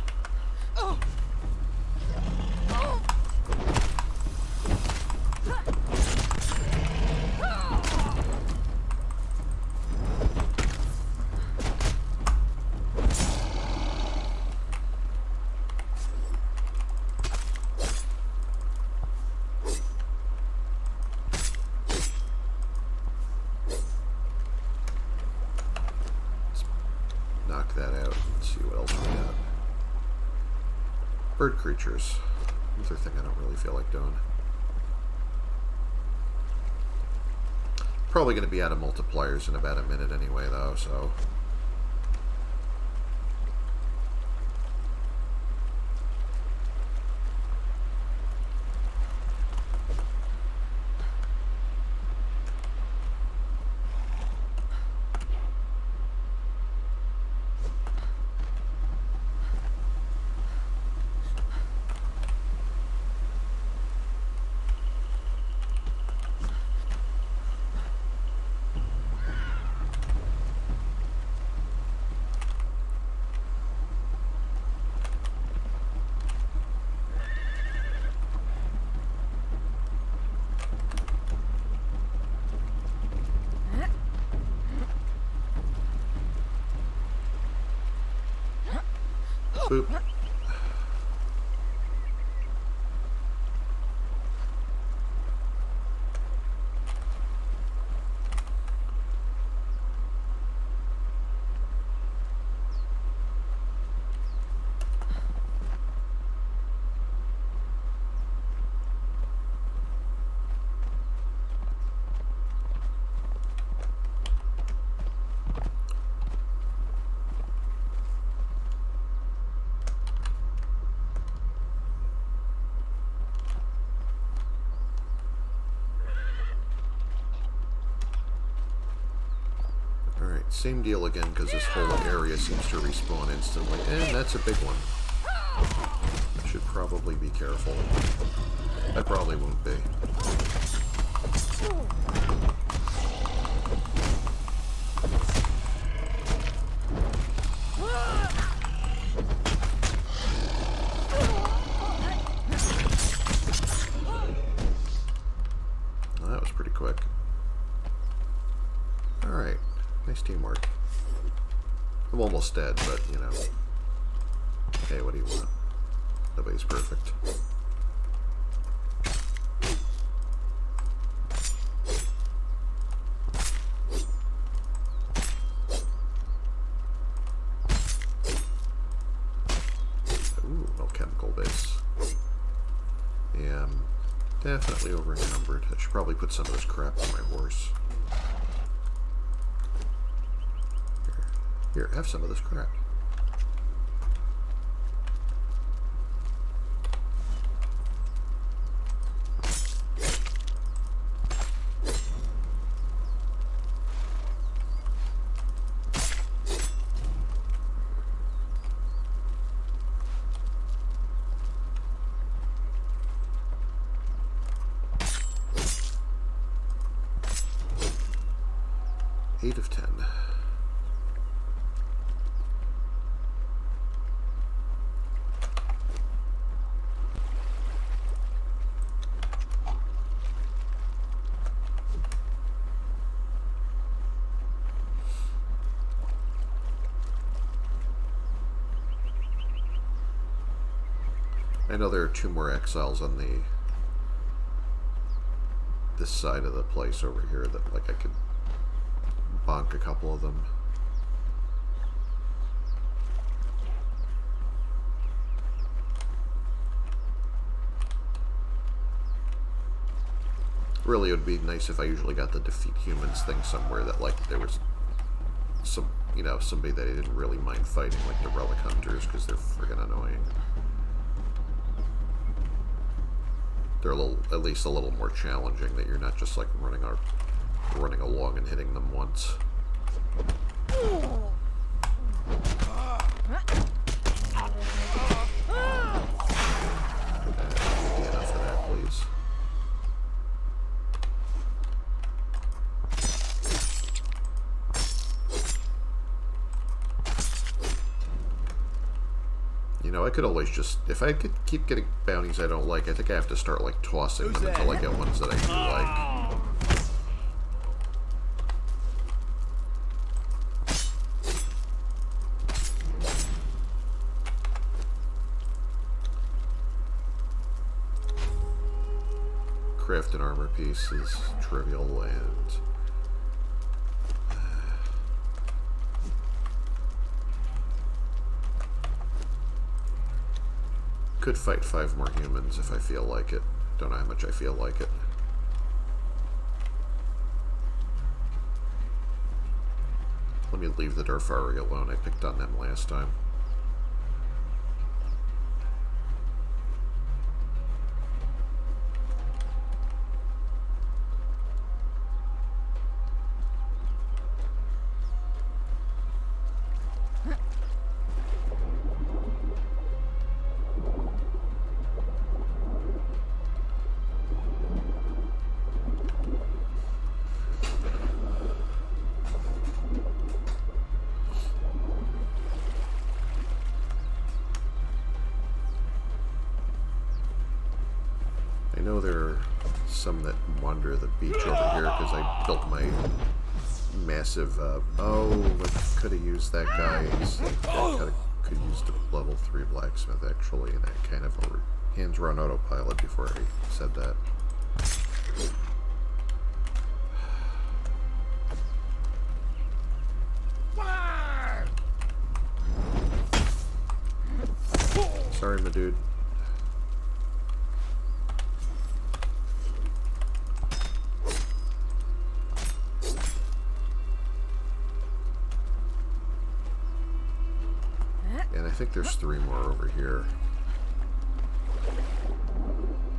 Knock that out and see what else we got. Bird creatures. Another thing I don't really feel like doing. Probably going to be out of multipliers in about a minute anyway, though, so... Boop. Same deal again, because this whole area seems to respawn instantly. And that's a big one. I should probably be careful. I probably won't be. Well, that was pretty quick. Alright. Nice teamwork. I'm almost dead, but, you know. Hey, what do you want? Nobody's perfect. Ooh, no chemical base. Yeah, I'm definitely over-encumbered. I should probably put some of this crap on my horse. Here, have some of this crap. Eight of 10. I know there are 2 more exiles on this side of the place over here that, like, I could bonk a couple of them. Really, it would be nice if I usually got the defeat humans thing somewhere that, like, there was some, you know, somebody that I didn't really mind fighting, like the relic hunters, because they're friggin' annoying. They're at least a little more challenging, that you're not just, like, running along and hitting them once. Enough of that, please. You know, I could always just, if I could keep getting bounties I don't like, I think I have to start, like, tossing them until I get ones that I do like. Craft an armor piece is trivial, and could fight 5 more humans if I feel like it. Don't know how much I feel like it. Let me leave the Darfari alone. I picked on them last time. I know there are some that wander the beach over here because I built my massive, oh, I could have used that guy. I could have used a level 3 blacksmith, actually, and I kind of hands were on autopilot before I said that. Sorry, my dude. And I think there's 3 more over here.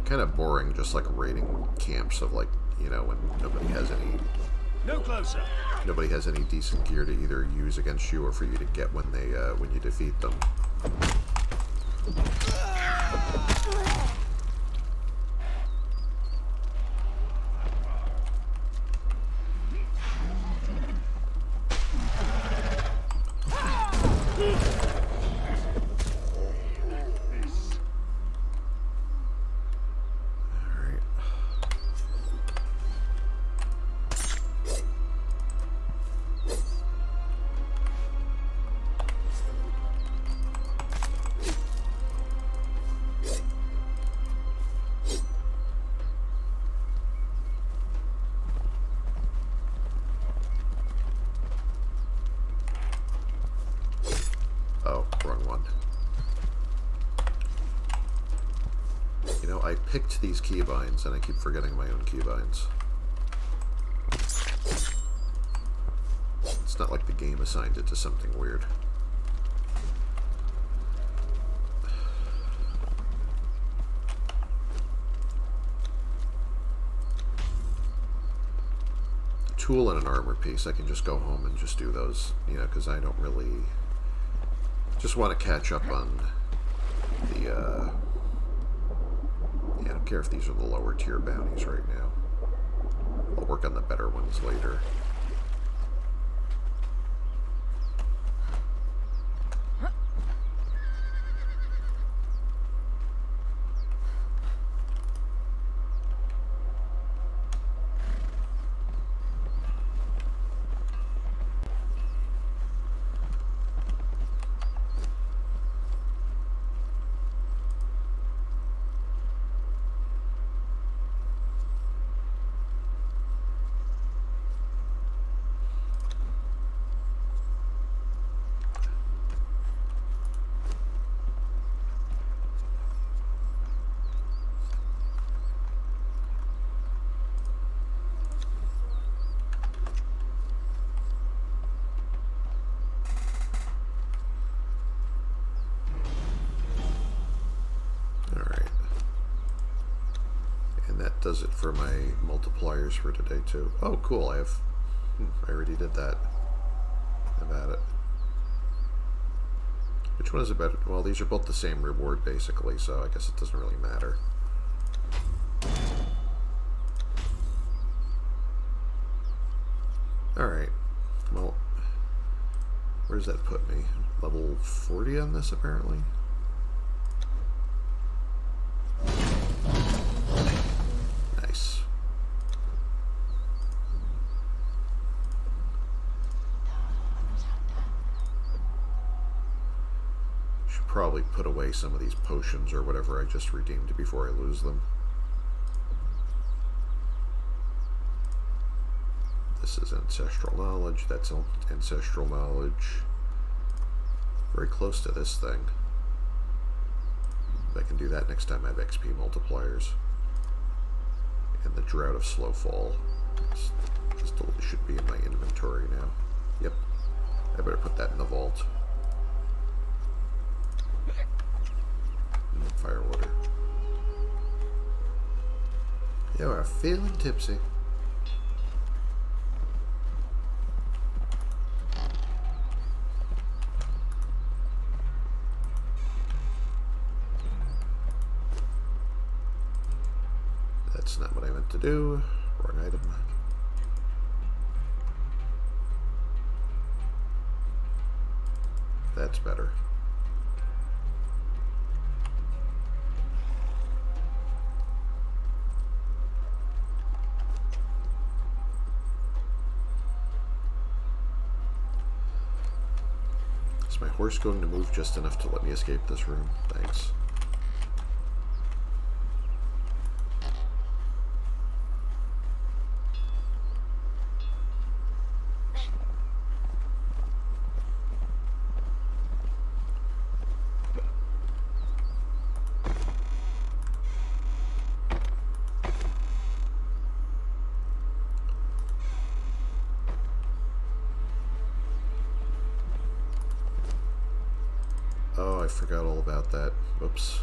Kind of boring, just like raiding camps of, like, you know, when nobody has any... No closer. Nobody has any decent gear to either use against you or for you to get when they when you defeat them. Oh, wrong one. You know, I picked these keybinds and I keep forgetting my own keybinds. It's not like the game assigned it to something weird. Tool and an armor piece. I can just go home and just do those, you know, because I don't really... Just want to catch up on the, yeah, I don't care if these are the lower tier bounties right now. I'll work on the better ones later. does it for my multipliers for today too. Oh, cool! I already did that. Have at it. Which one is it better? Well, these are both the same reward basically, so I guess it doesn't really matter. Alright. Well, where does that put me? Level 40 on this, apparently? Nice. Should probably put away some of these potions or whatever I just redeemed before I lose them. This is ancestral knowledge. That's ancestral knowledge. Very close to this thing. I can do that next time I have XP multipliers. And the Drought of Slowfall. Just should be in my inventory now. Yep. I better put that in the vault. Fire water. You are feeling tipsy. That's not what I meant to do. Wrong item. That's better. Is my horse going to move just enough to let me escape this room? Thanks. Oh, I forgot all about that. Whoops.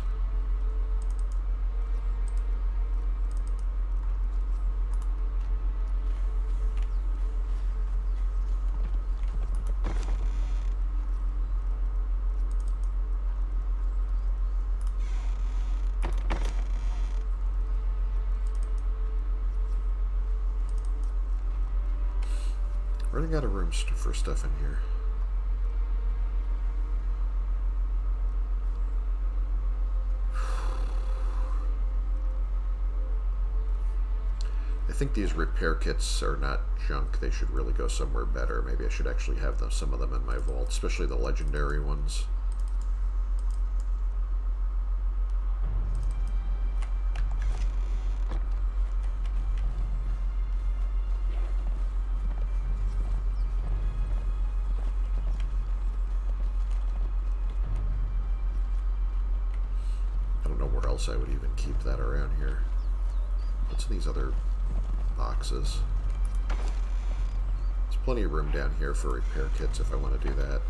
Running out of room for stuff in here. I think these repair kits are not junk. They should really go somewhere better. Maybe I should actually have some of them in my vault, especially the legendary ones. I don't know where else I would even keep that around here. What's in these other boxes? There's plenty of room down here for repair kits if I want to do that.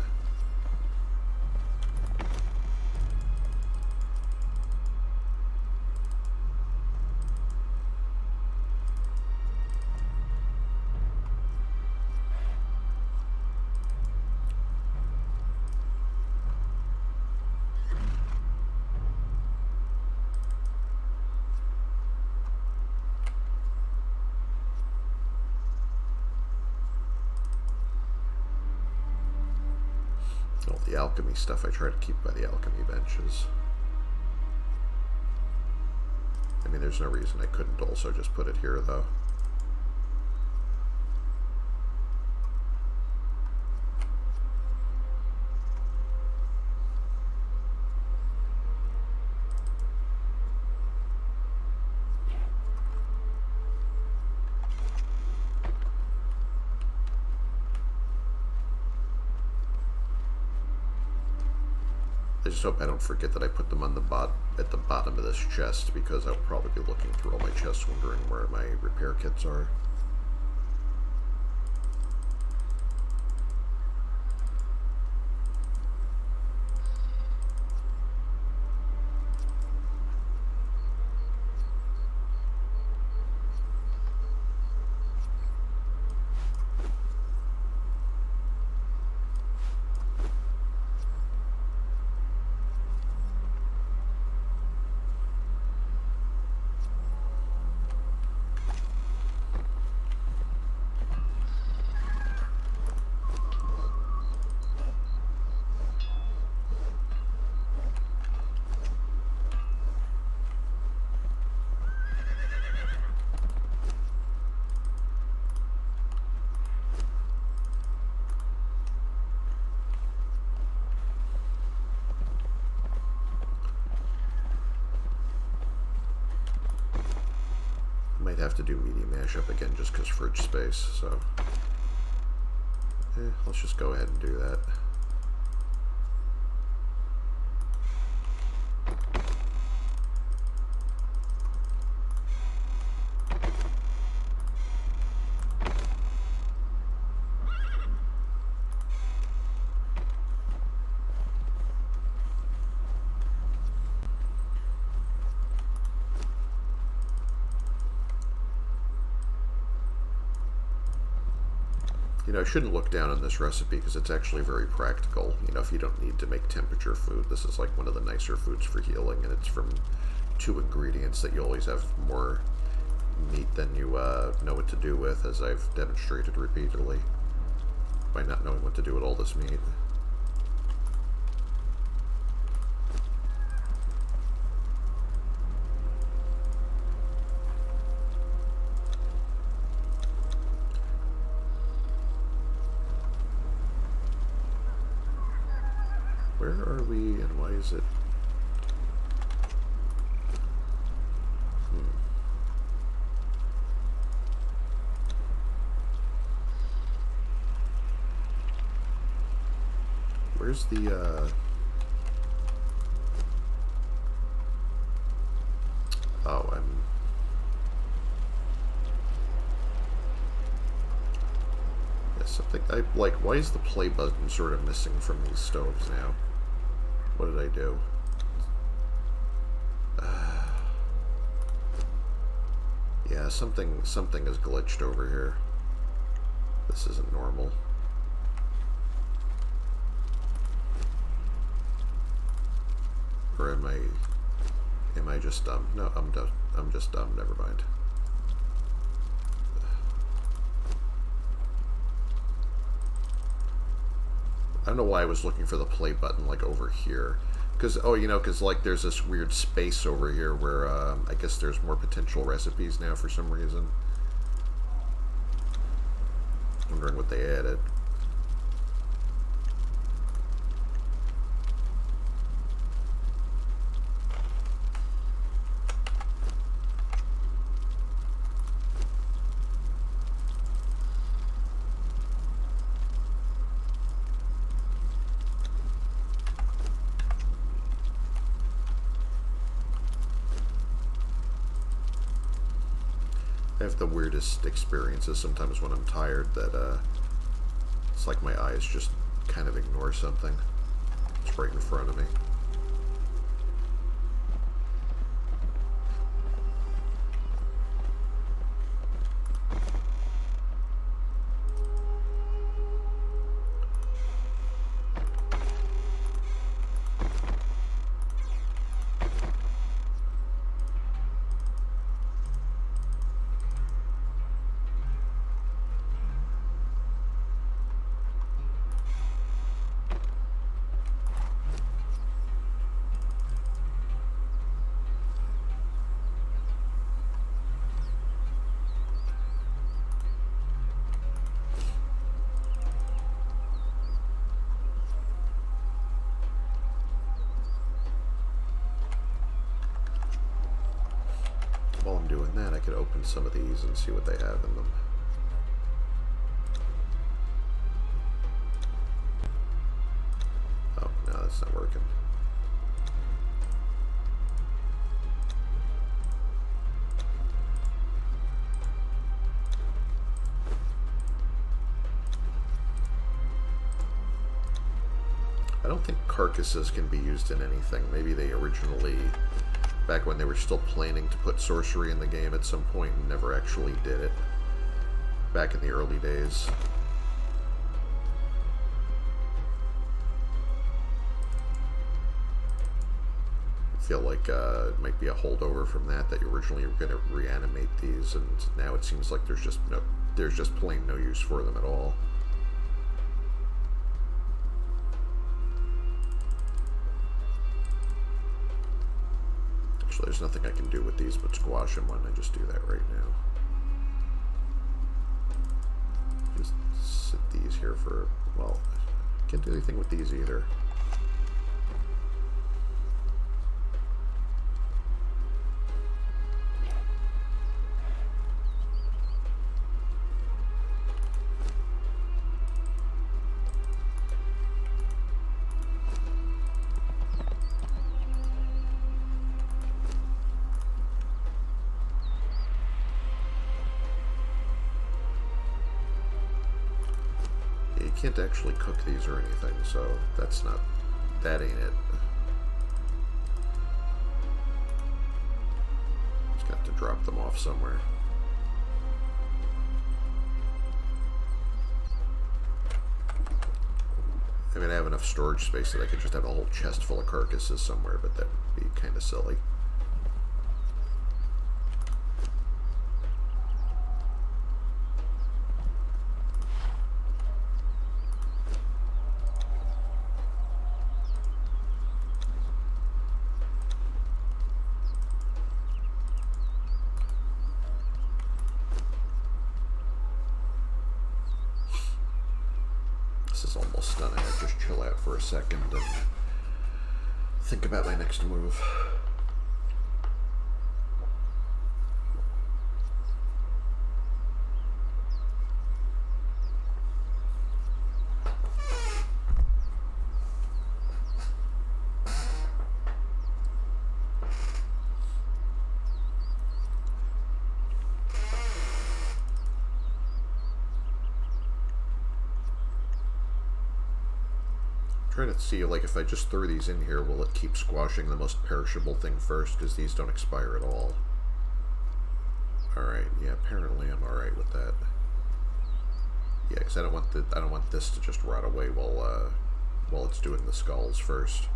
All the alchemy stuff I try to keep by the alchemy benches. I mean, there's no reason I couldn't also just put it here, though. I just hope I don't forget that I put them on the at the bottom of this chest, because I'll probably be looking through all my chests wondering where my repair kits are. have to do media mashup again just because fridge space, so let's just go ahead and do that. You know, I shouldn't look down on this recipe because it's actually very practical. You know, if you don't need to make temperature food, this is like one of the nicer foods for healing, and it's from 2 ingredients that you always have more meat than you know what to do with, as I've demonstrated repeatedly by not knowing what to do with all this meat. Where are we, and why is it? Where's the, Oh, yeah, something, like, why is the play button sort of missing from these stoves now? What did I do? Yeah, something is glitched over here. This isn't normal. Or am I just dumb? No, I'm dumb. I'm just dumb. Never mind. I don't know why I was looking for the play button, like, over here. Because, oh, you know, because, like, there's this weird space over here where, I guess there's more potential recipes now for some reason. Wondering what they added. I have the weirdest experiences sometimes when I'm tired that it's like my eyes just kind of ignore something. It's right in front of me. While I'm doing that, I could open some of these and see what they have in them. Oh, no, that's not working. I don't think carcasses can be used in anything. Maybe they originally, back when they were still planning to put sorcery in the game at some point, and never actually did it. Back in the early days. I feel like it might be a holdover from that you originally were going to reanimate these, and now it seems like there's just plain no use for them at all. Actually, there's nothing I can do with these but squash them when I just do that right now. Just sit these here for, well, I can't do anything with these either. can't actually cook these or anything, so that's not... that ain't it. Just got to drop them off somewhere. I mean, I have enough storage space that I could just have a whole chest full of carcasses somewhere, but that would be kind of silly. This is almost done. I just chill out for a second and think about my next move. Trying to see, like, if I just throw these in here, will it keep squashing the most perishable thing first? Because these don't expire at all. Alright, yeah, apparently I'm alright with that. Yeah, because I don't want this to just rot away while it's doing the skulls first.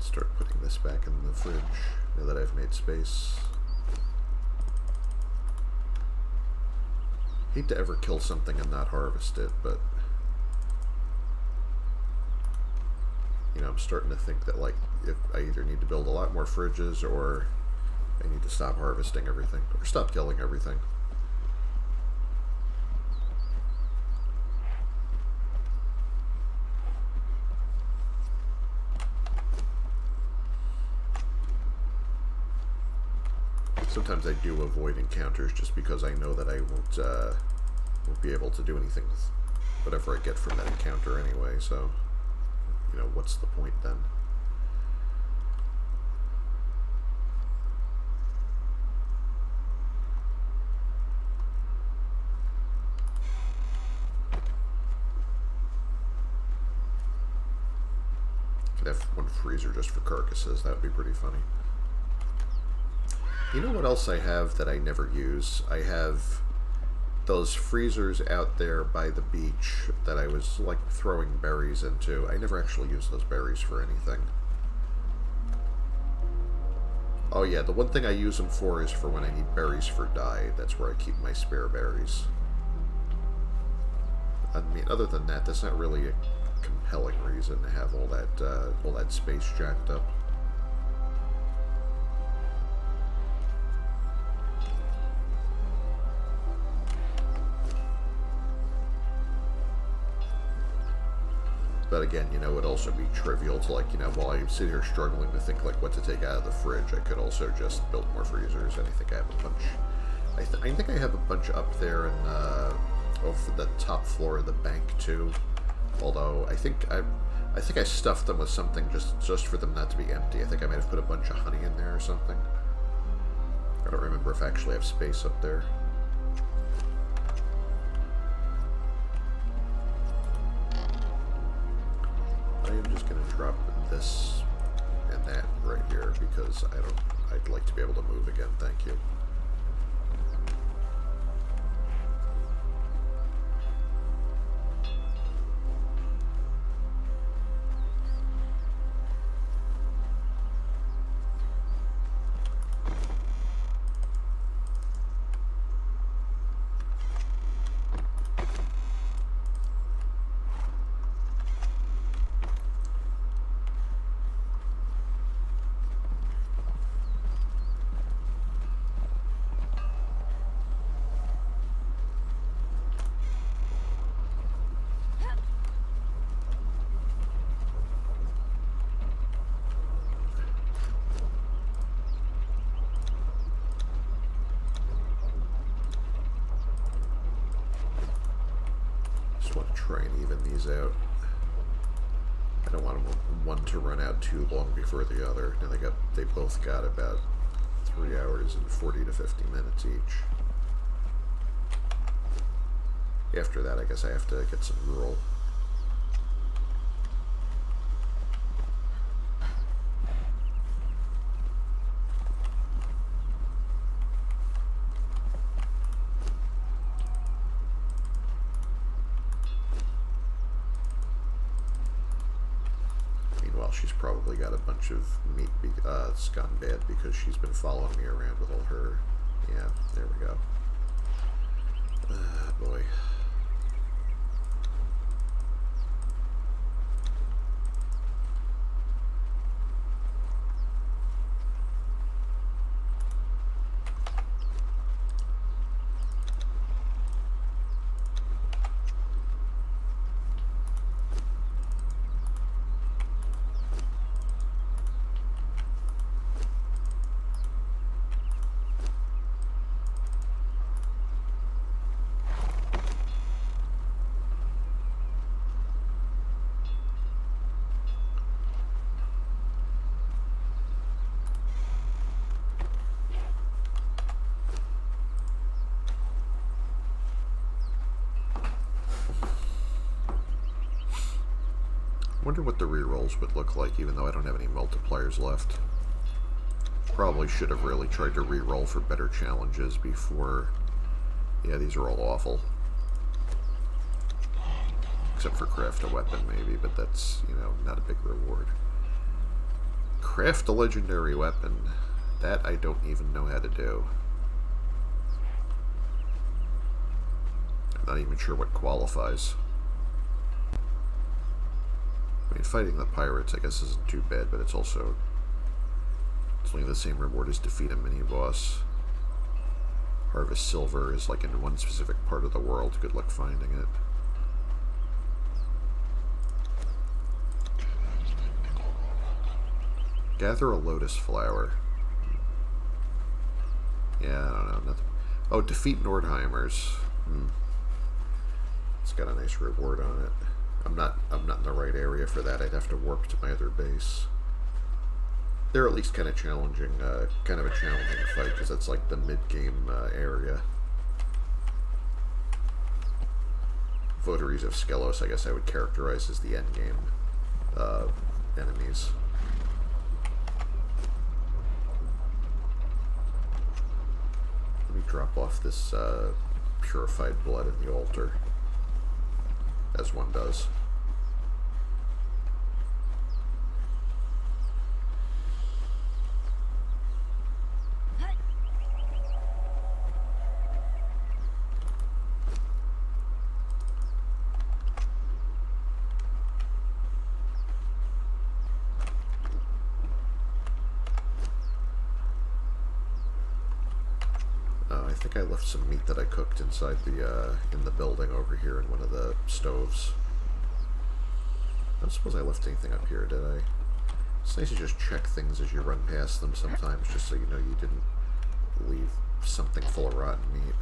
Start putting this back in the fridge now that I've made space. Hate to ever kill something and not harvest it, but you know, I'm starting to think that, like, if I either need to build a lot more fridges or I need to stop harvesting everything or stop killing everything. Sometimes I do avoid encounters just because I know that I won't be able to do anything with whatever I get from that encounter anyway, so, you know, what's the point then? Could have one freezer just for carcasses, that would be pretty funny. You know what else I have that I never use? I have those freezers out there by the beach that I was, like, throwing berries into. I never actually use those berries for anything. Oh yeah, the one thing I use them for is for when I need berries for dye. That's where I keep my spare berries. I mean, other than that, that's not really a compelling reason to have all that space jacked up. But again, you know, it would also be trivial to, like, you know, while I sit here struggling to think, like, what to take out of the fridge, I could also just build more freezers, and I think I have a bunch. I think I have a bunch up there in, over the top floor of the bank, too. Although, I think I stuffed them with something just for them not to be empty. I think I might have put a bunch of honey in there or something. I don't remember if I actually have space up there. I am just going to drop this and that right here because I'd like to be able to move again, thank you. just want to try and even these out. I don't want one to run out too long before the other. Now they both got about 3 hours and 40 to 50 minutes each. After that, I guess I have to get some rural. Meanwhile, she's probably got a bunch of meat it's gone bad because she's been following me around with all her... Yeah, there we go. Boy. Wonder what the rerolls would look like, even though I don't have any multipliers left. Probably should have really tried to reroll for better challenges before... Yeah, these are all awful. Except for craft a weapon, maybe, but that's, you know, not a big reward. Craft a legendary weapon. That I don't even know how to do. I'm not even sure what qualifies. I mean, fighting the pirates, I guess, isn't too bad, but it's also... It's only the same reward as defeat a mini-boss. Harvest silver is, like, in one specific part of the world. Good luck finding it. Gather a lotus flower. Yeah, I don't know. Nothing. Oh, defeat Nordheimers. It's got a nice reward on it. I'm not in the right area for that. I'd have to warp to my other base. They're at least kind of challenging, kind of a challenging fight, because it's like the mid-game area. Votaries of Skelos, I guess I would characterize as the end-game enemies. Let me drop off this purified blood in the altar. As one does. I think I left some meat that I cooked inside the, in the building over here in one of the stoves. I don't suppose I left anything up here, did I? It's nice to just check things as you run past them sometimes, just so you know you didn't leave something full of rotten meat.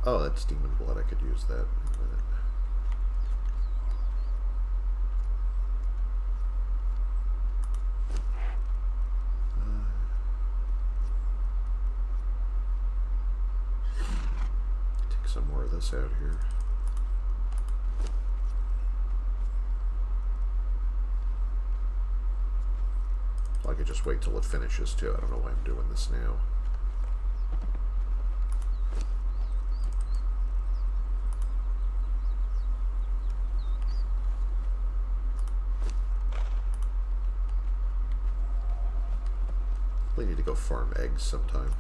Oh, that's demon blood. I could use that in a minute. Take some more of this out here. I could just wait till it finishes too. I don't know why I'm doing this now. We need to go farm eggs sometime.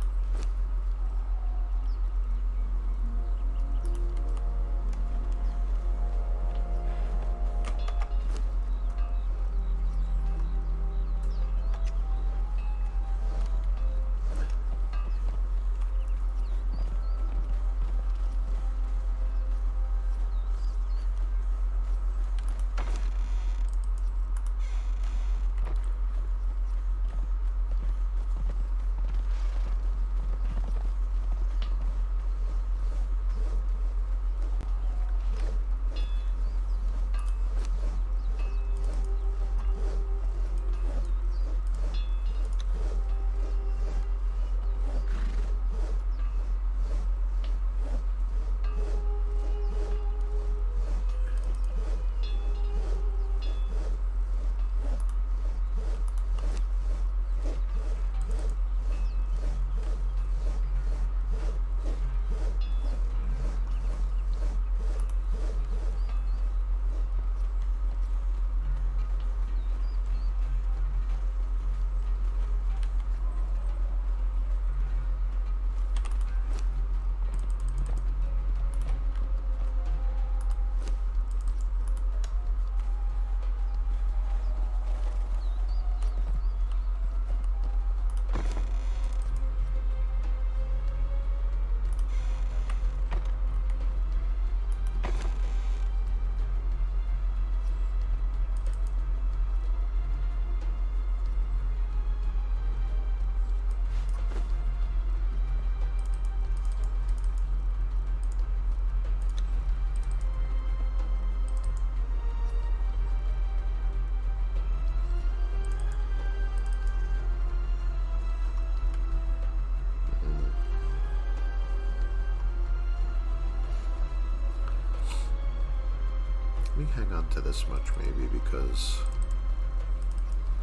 me hang on to this much, maybe, because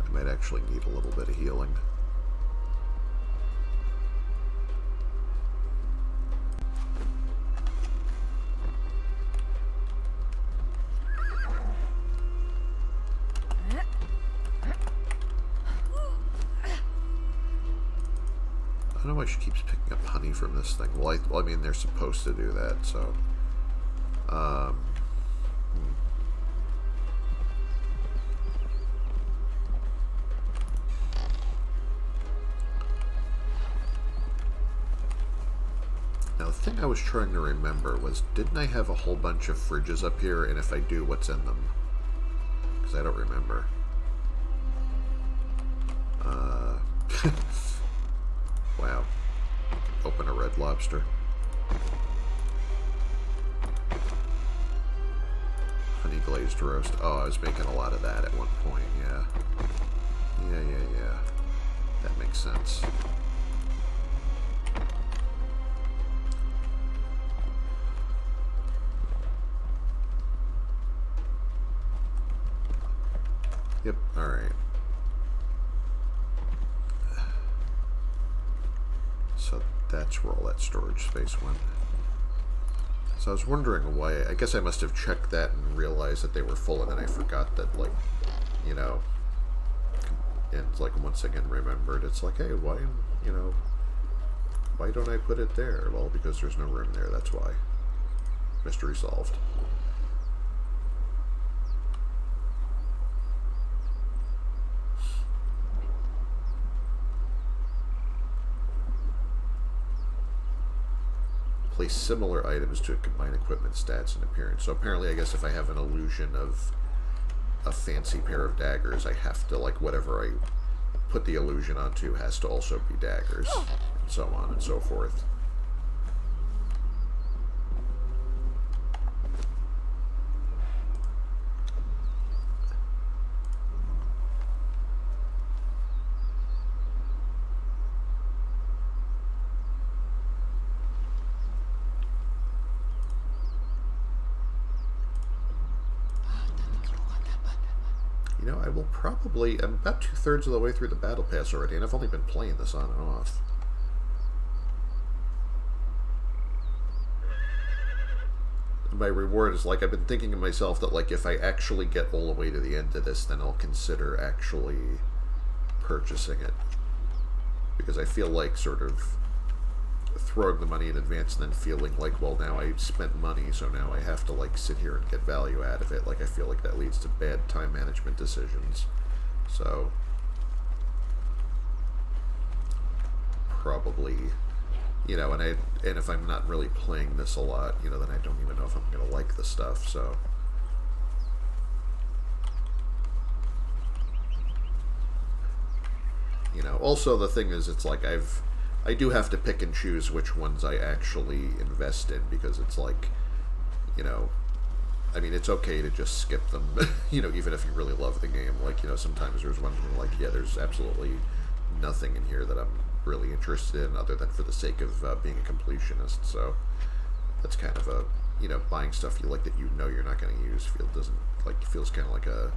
I might actually need a little bit of healing. I don't know why she keeps picking up honey from this thing. Well, I mean, they're supposed to do that, so... Now, the thing I was trying to remember was, didn't I have a whole bunch of fridges up here? And if I do, what's in them? Because I don't remember. Wow. Open a Red Lobster. Honey glazed roast. Oh, I was making a lot of that at one point, yeah. Yeah. That makes sense. Yep, alright. So that's where all that storage space went. So I was wondering why. I guess I must have checked that and realized that they were full, and then I forgot that, like, you know, and, like, once again remembered. It's like, hey, why, you know, why don't I put it there? Well, because there's no room there, that's why. Mystery solved. Place similar items to combine equipment stats and appearance. So apparently, I guess if I have an illusion of a fancy pair of daggers, I have to, like, whatever I put the illusion onto has to also be daggers, and so on and so forth. You know, I will probably... I'm about 2/3 of the way through the battle pass already, and I've only been playing this on and off. And my reward is, like, I've been thinking to myself that, like, if I actually get all the way to the end of this, then I'll consider actually purchasing it. Because I feel like sort of throwing the money in advance and then feeling like, well, now I spent money, so now I have to, like, sit here and get value out of it. Like, I feel like that leads to bad time management decisions. So, probably, you know, and if I'm not really playing this a lot, you know, then I don't even know if I'm going to like the stuff, so... You know, also the thing is, it's like I do have to pick and choose which ones I actually invest in, because it's like, you know, I mean, it's okay to just skip them, you know, even if you really love the game. Like, you know, sometimes there's ones where, like, yeah, there's absolutely nothing in here that I'm really interested in other than for the sake of being a completionist. So that's kind of a, you know, buying stuff you like that you know you're not going to use feels kind of like a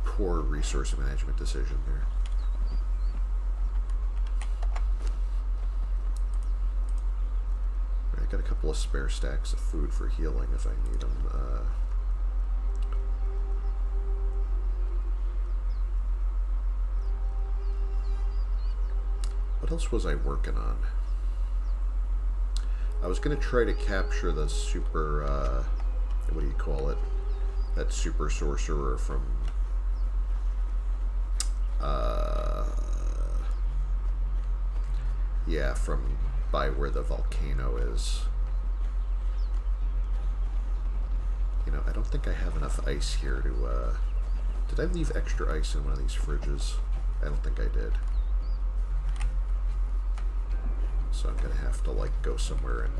poor resource management decision there. Got a couple of spare stacks of food for healing if I need them. What else was I working on? I was going to try to capture the super, what do you call it? That super sorcerer from, yeah, from by where the volcano is. You know, I don't think I have enough ice here to, did I leave extra ice in one of these fridges? I don't think I did. So I'm gonna have to, like, go somewhere and...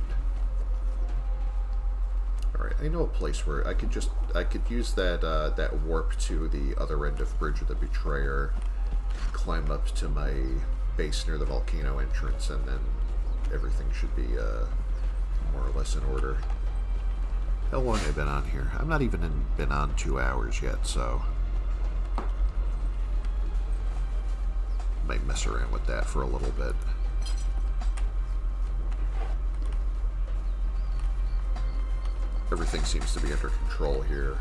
Alright, I know a place where I could use that, that warp to the other end of Bridge of the Betrayer, climb up to my base near the volcano entrance, and then everything should be more or less in order. How long have I been on here? I'm not even been on 2 hours yet, so might mess around with that for a little bit. Everything seems to be under control here.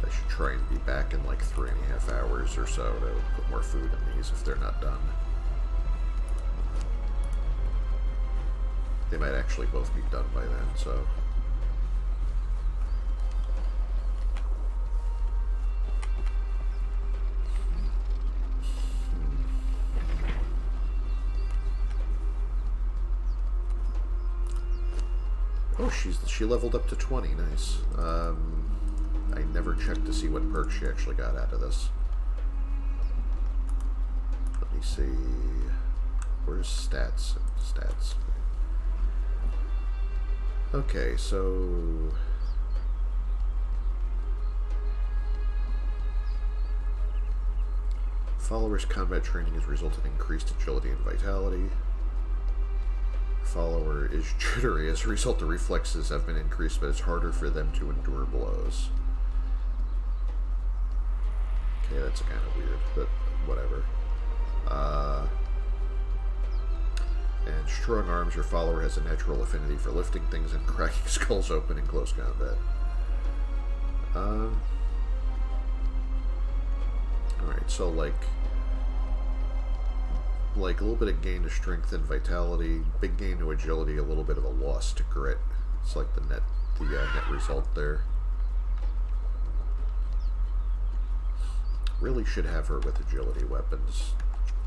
I should try and be back in like 3.5 hours or so to put more food in these if they're not done. They might actually both be done by then, so... Oh, she leveled up to 20, nice. I never checked to see what perks she actually got out of this. Let me see... Where's stats? Stats. Okay, so... Followers' combat training has resulted in increased agility and vitality. Follower is jittery. As a result, the reflexes have been increased, but it's harder for them to endure blows. Okay, that's kind of weird, but whatever. And strong arms, your follower has a natural affinity for lifting things and cracking skulls open in close combat. Alright, so like a little bit of gain to strength and vitality, big gain to agility, a little bit of a loss to grit. It's like the net result there. Really should have her with agility weapons.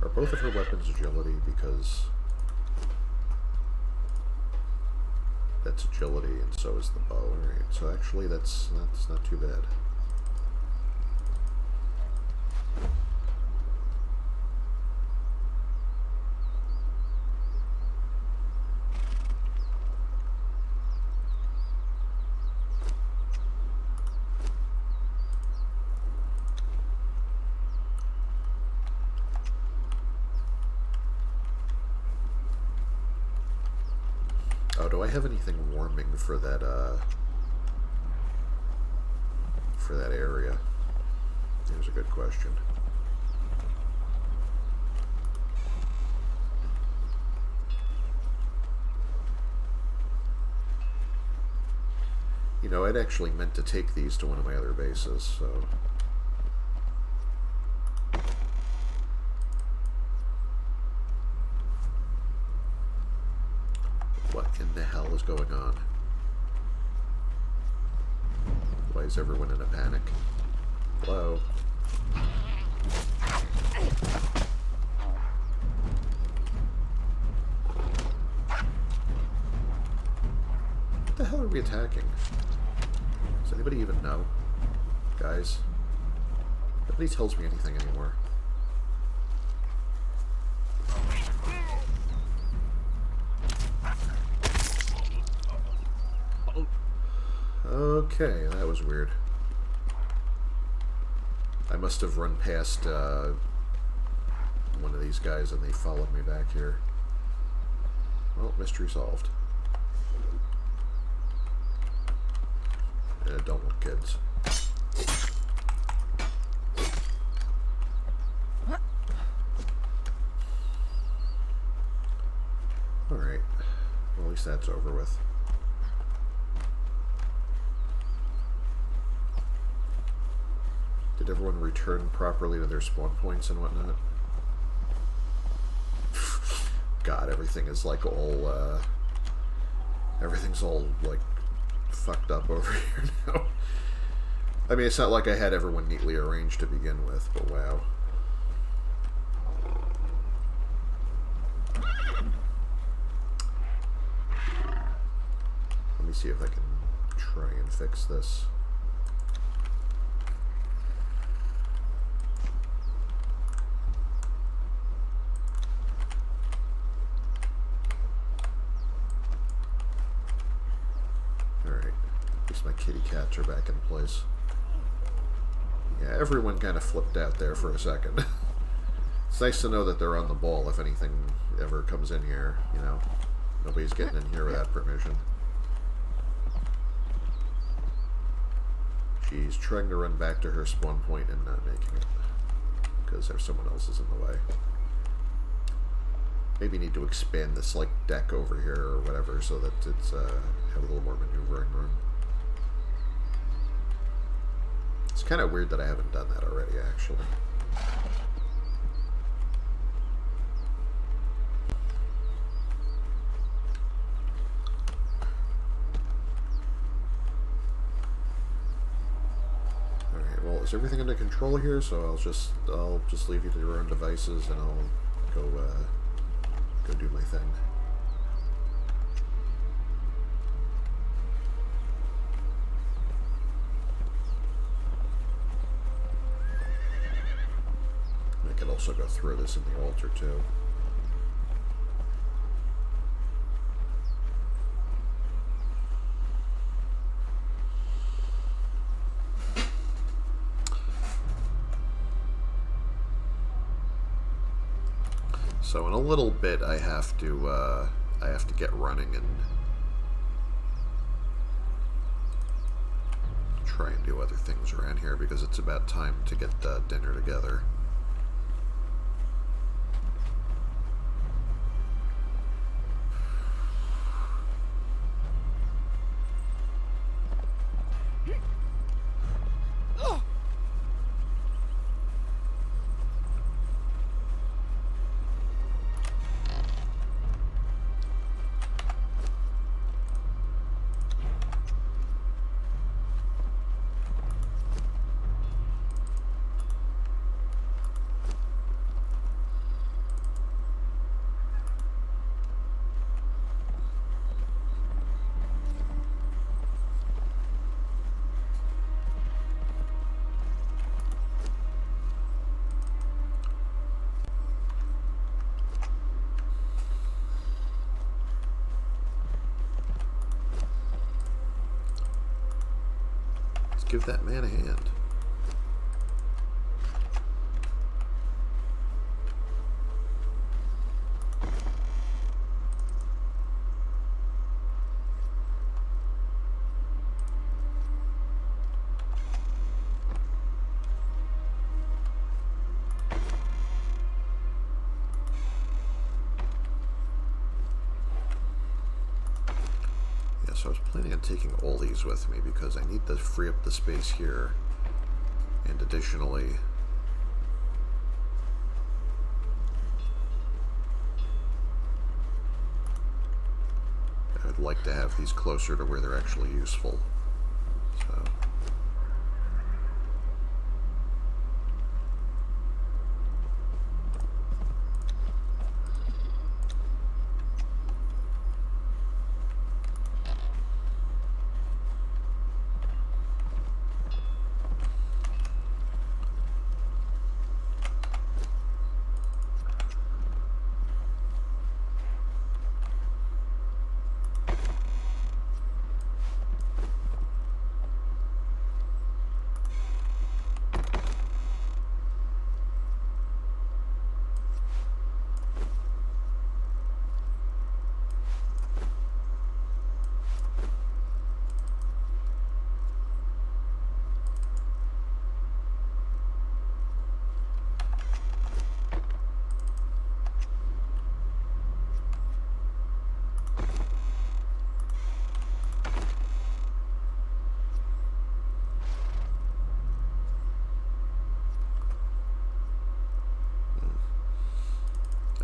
Are both of her weapons agility? Because that's agility, and so is the bow. Alright, so actually that's not too bad. Oh, do I have anything warming for that area? Here's a good question. You know, I'd actually meant to take these to one of my other bases, so... What in the hell is going on? Why is everyone in a panic? Hello? What the hell are we attacking? Does anybody even know? Guys? Nobody tells me anything anymore. Okay, that was weird. I must have run past one of these guys and they followed me back here. Well, mystery solved. Don't look kids. Alright. Well, at least that's over with. Did everyone return properly to their spawn points and whatnot? God, everything is like all, everything's all, like, fucked up over here now. I mean, it's not like I had everyone neatly arranged to begin with, but wow. Let me see if I can try and fix this. My kitty cats are back in place. Yeah, everyone kind of flipped out there for a second. It's nice to know that they're on the ball if anything ever comes in here, you know. Nobody's getting in here without permission. She's trying to run back to her spawn point and not making it. Because there's someone else is in the way. Maybe need to expand this, like, deck over here or whatever so that it's, have a little more maneuvering room. It's kind of weird that I haven't done that already, actually. Alright, well, is everything under control here? So I'll just leave you to your own devices and I'll go do my thing. I could also go through this in the altar too. So in a little bit, I have to get running and try and do other things around here because it's about time to get dinner together. Give that man a hand. So I was planning on taking all these with me because I need to free up the space here. And additionally, I would like to have these closer to where they're actually useful. So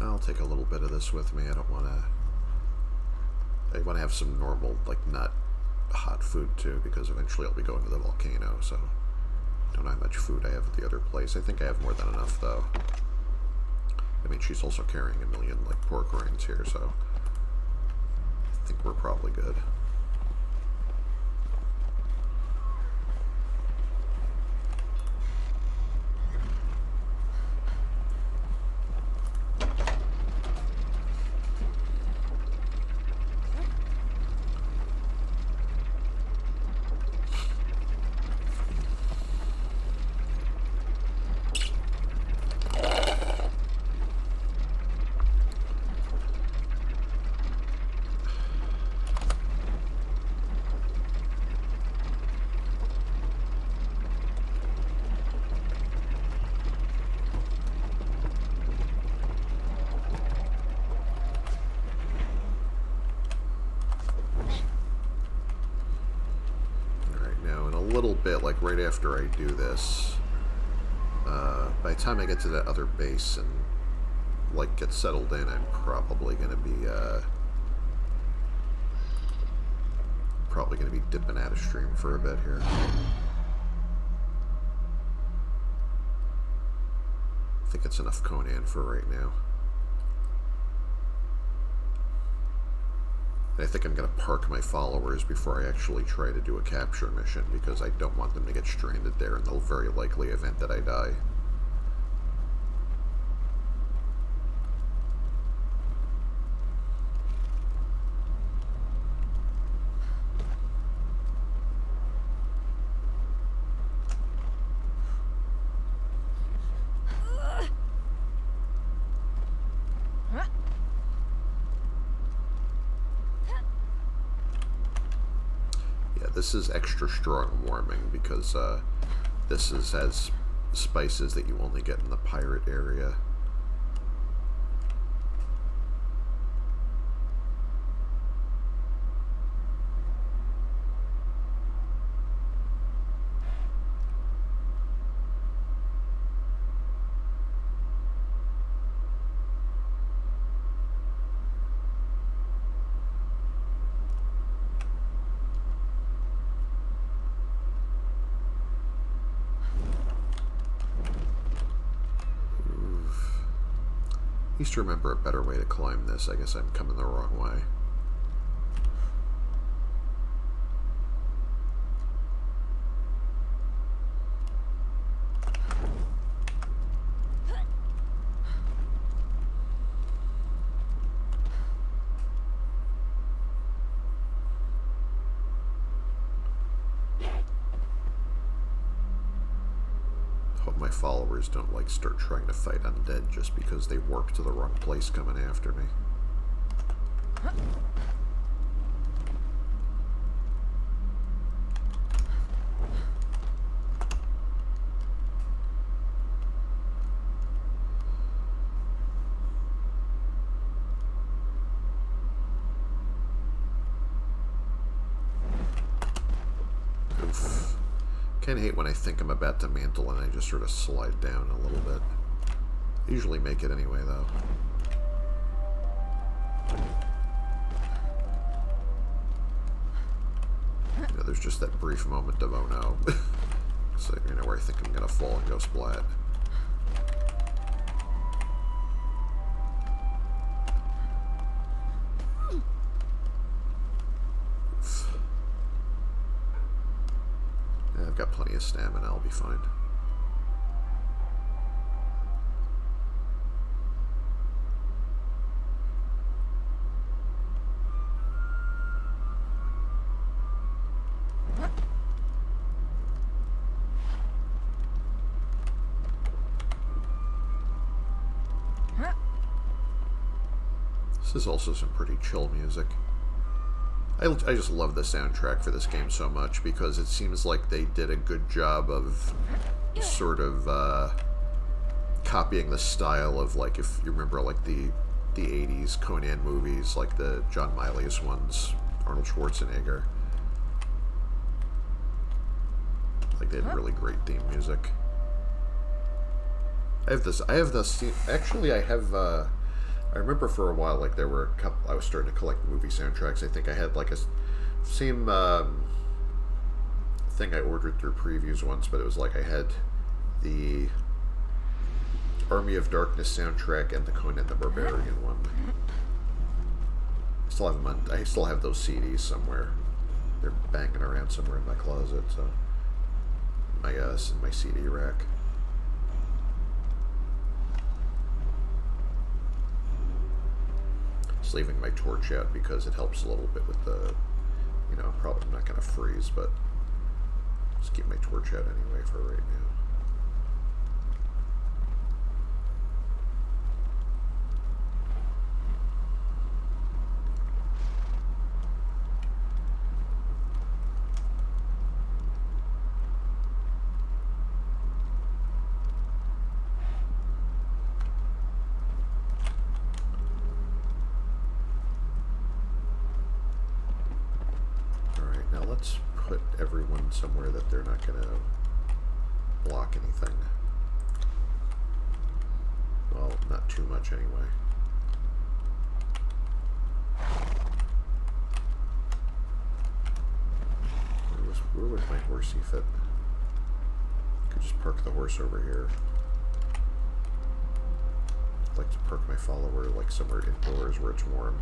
I'll take a little bit of this with me. I don't want to... I want to have some normal, like, not hot food, too, because eventually I'll be going to the volcano, so... I don't know how much food I have at the other place. I think I have more than enough, though. I mean, she's also carrying 1 million, like, pork rinds here, so... I think we're probably good. little bit, like right after I do this, by the time I get to that other base and like get settled in, I'm probably gonna be dipping out of stream for a bit here. I think it's enough Conan for right now. And I think I'm going to park my followers before I actually try to do a capture mission, because I don't want them to get stranded there in the very likely event that I die. This is extra strong warming because this has spices that you only get in the pirate area. I used to remember a better way to climb this. I guess I'm coming the wrong way. My followers don't like start trying to fight undead just because they warp to the wrong place coming after me. Oof. I hate when I think I'm about to mantle and I just sort of slide down a little bit. I usually make it anyway, though. You know, there's just that brief moment of, oh no. So, you know, where I think I'm going to fall and go splat. I've got plenty of stamina, I'll be fine. This is also some pretty chill music. I just love the soundtrack for this game so much because it seems like they did a good job of sort of copying the style of, like, if you remember, like, the 80s Conan movies, like the John Milius ones, Arnold Schwarzenegger. Like, they had really great theme music. I have this, actually I have, I remember for a while, like, there were a couple, I was starting to collect movie soundtracks. I think I had, like, a same thing I ordered through previews once, but it was like I had the Army of Darkness soundtrack and the Conan the Barbarian one. I still have those CDs somewhere. They're banging around somewhere in my closet, so in my CD rack. Just leaving my torch out because it helps a little bit with the, you know, probably not going to freeze, but just keep my torch out anyway for right now. put everyone somewhere that they're not going to block anything. Well, not too much anyway. Where would my horsey fit? Could just park the horse over here. I'd like to park my follower like somewhere indoors where it's warm.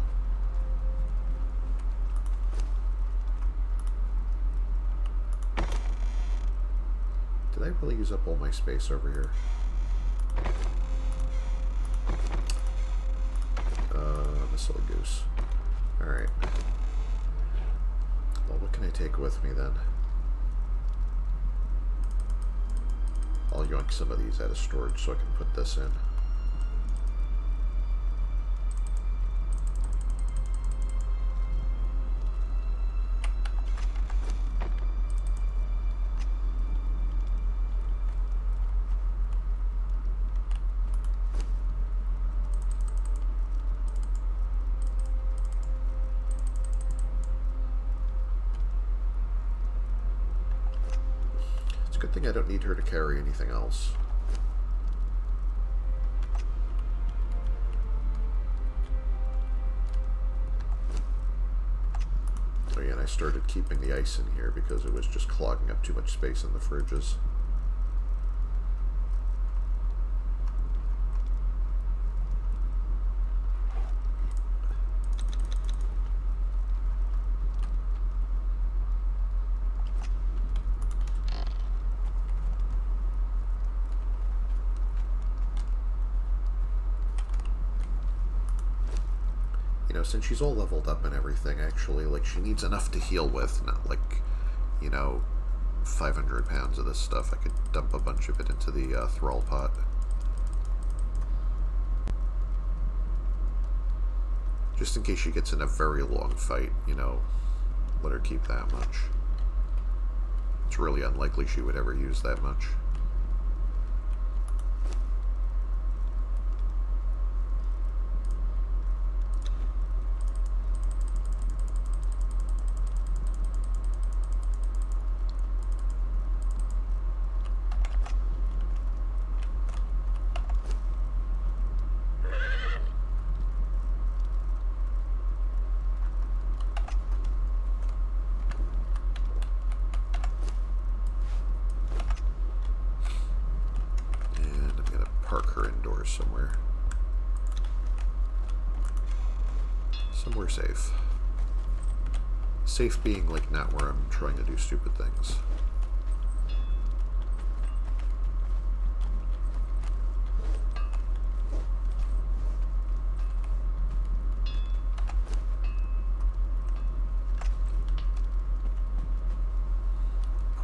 Did I really use up all my space over here? A silly goose. Alright. Well, what can I take with me then? I'll yoink some of these out of storage so I can put this in. Good thing I don't need her to carry anything else. Oh yeah, and I started keeping the ice in here because it was just clogging up too much space in the fridges. Since she's all leveled up and everything, actually, like, she needs enough to heal with, not like, 500 pounds of this stuff. I could dump a bunch of it into the thrall pot. Just in case she gets in a very long fight, let her keep that much. It's really unlikely she would ever use that much. Somewhere safe. Safe being, like, not where I'm trying to do stupid things.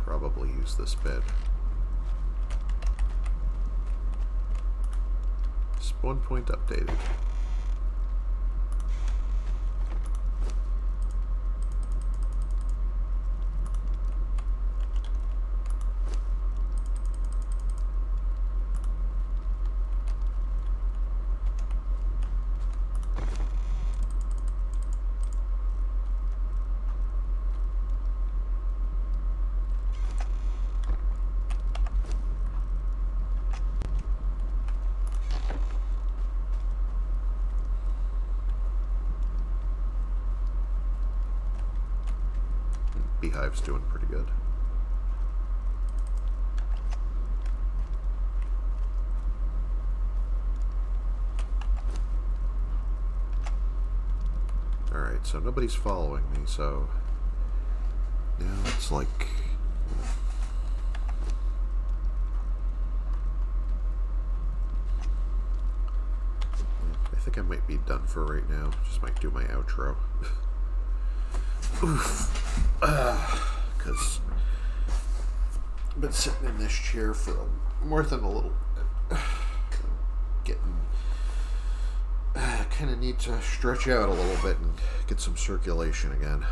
Probably use this bed. Spawn point updated. Beehive's doing pretty good. Alright, so nobody's following me, so now it's like I think I might be done for right now. Just might do my outro. Oof. Because I've been sitting in this chair for more than a little bit. Getting kind of need to stretch out a little bit and get some circulation again.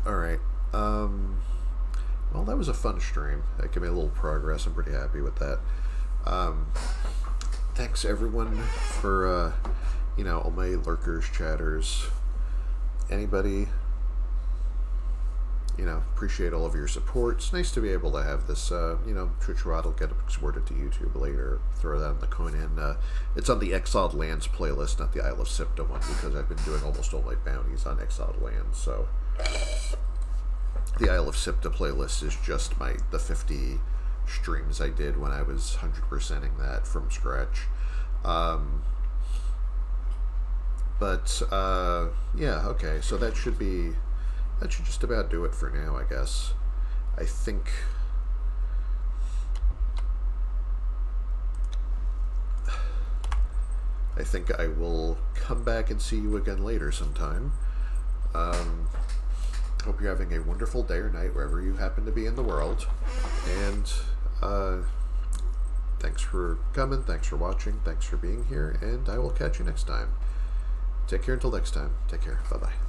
Alright. Well, that was a fun stream. That gave me a little progress. I'm pretty happy with that. Thanks everyone for all my lurkers, chatters, anybody appreciate all of your support. It's nice to be able to have this, Chuchurad will get exported to YouTube later. Throw that on the Conan. It's on the Exiled Lands playlist, not the Isle of Sipta one, because I've been doing almost all my bounties on Exiled Lands, so the Isle of Sipta playlist is just the 50 streams I did when I was 100%ing that from scratch. Yeah, okay, so that should just about do it for now, I guess. I think I will come back and see you again later sometime. Hope you're having a wonderful day or night wherever you happen to be in the world. And thanks for coming, thanks for watching, thanks for being here, and I will catch you next time. Take care until next time. Take care. Bye-bye.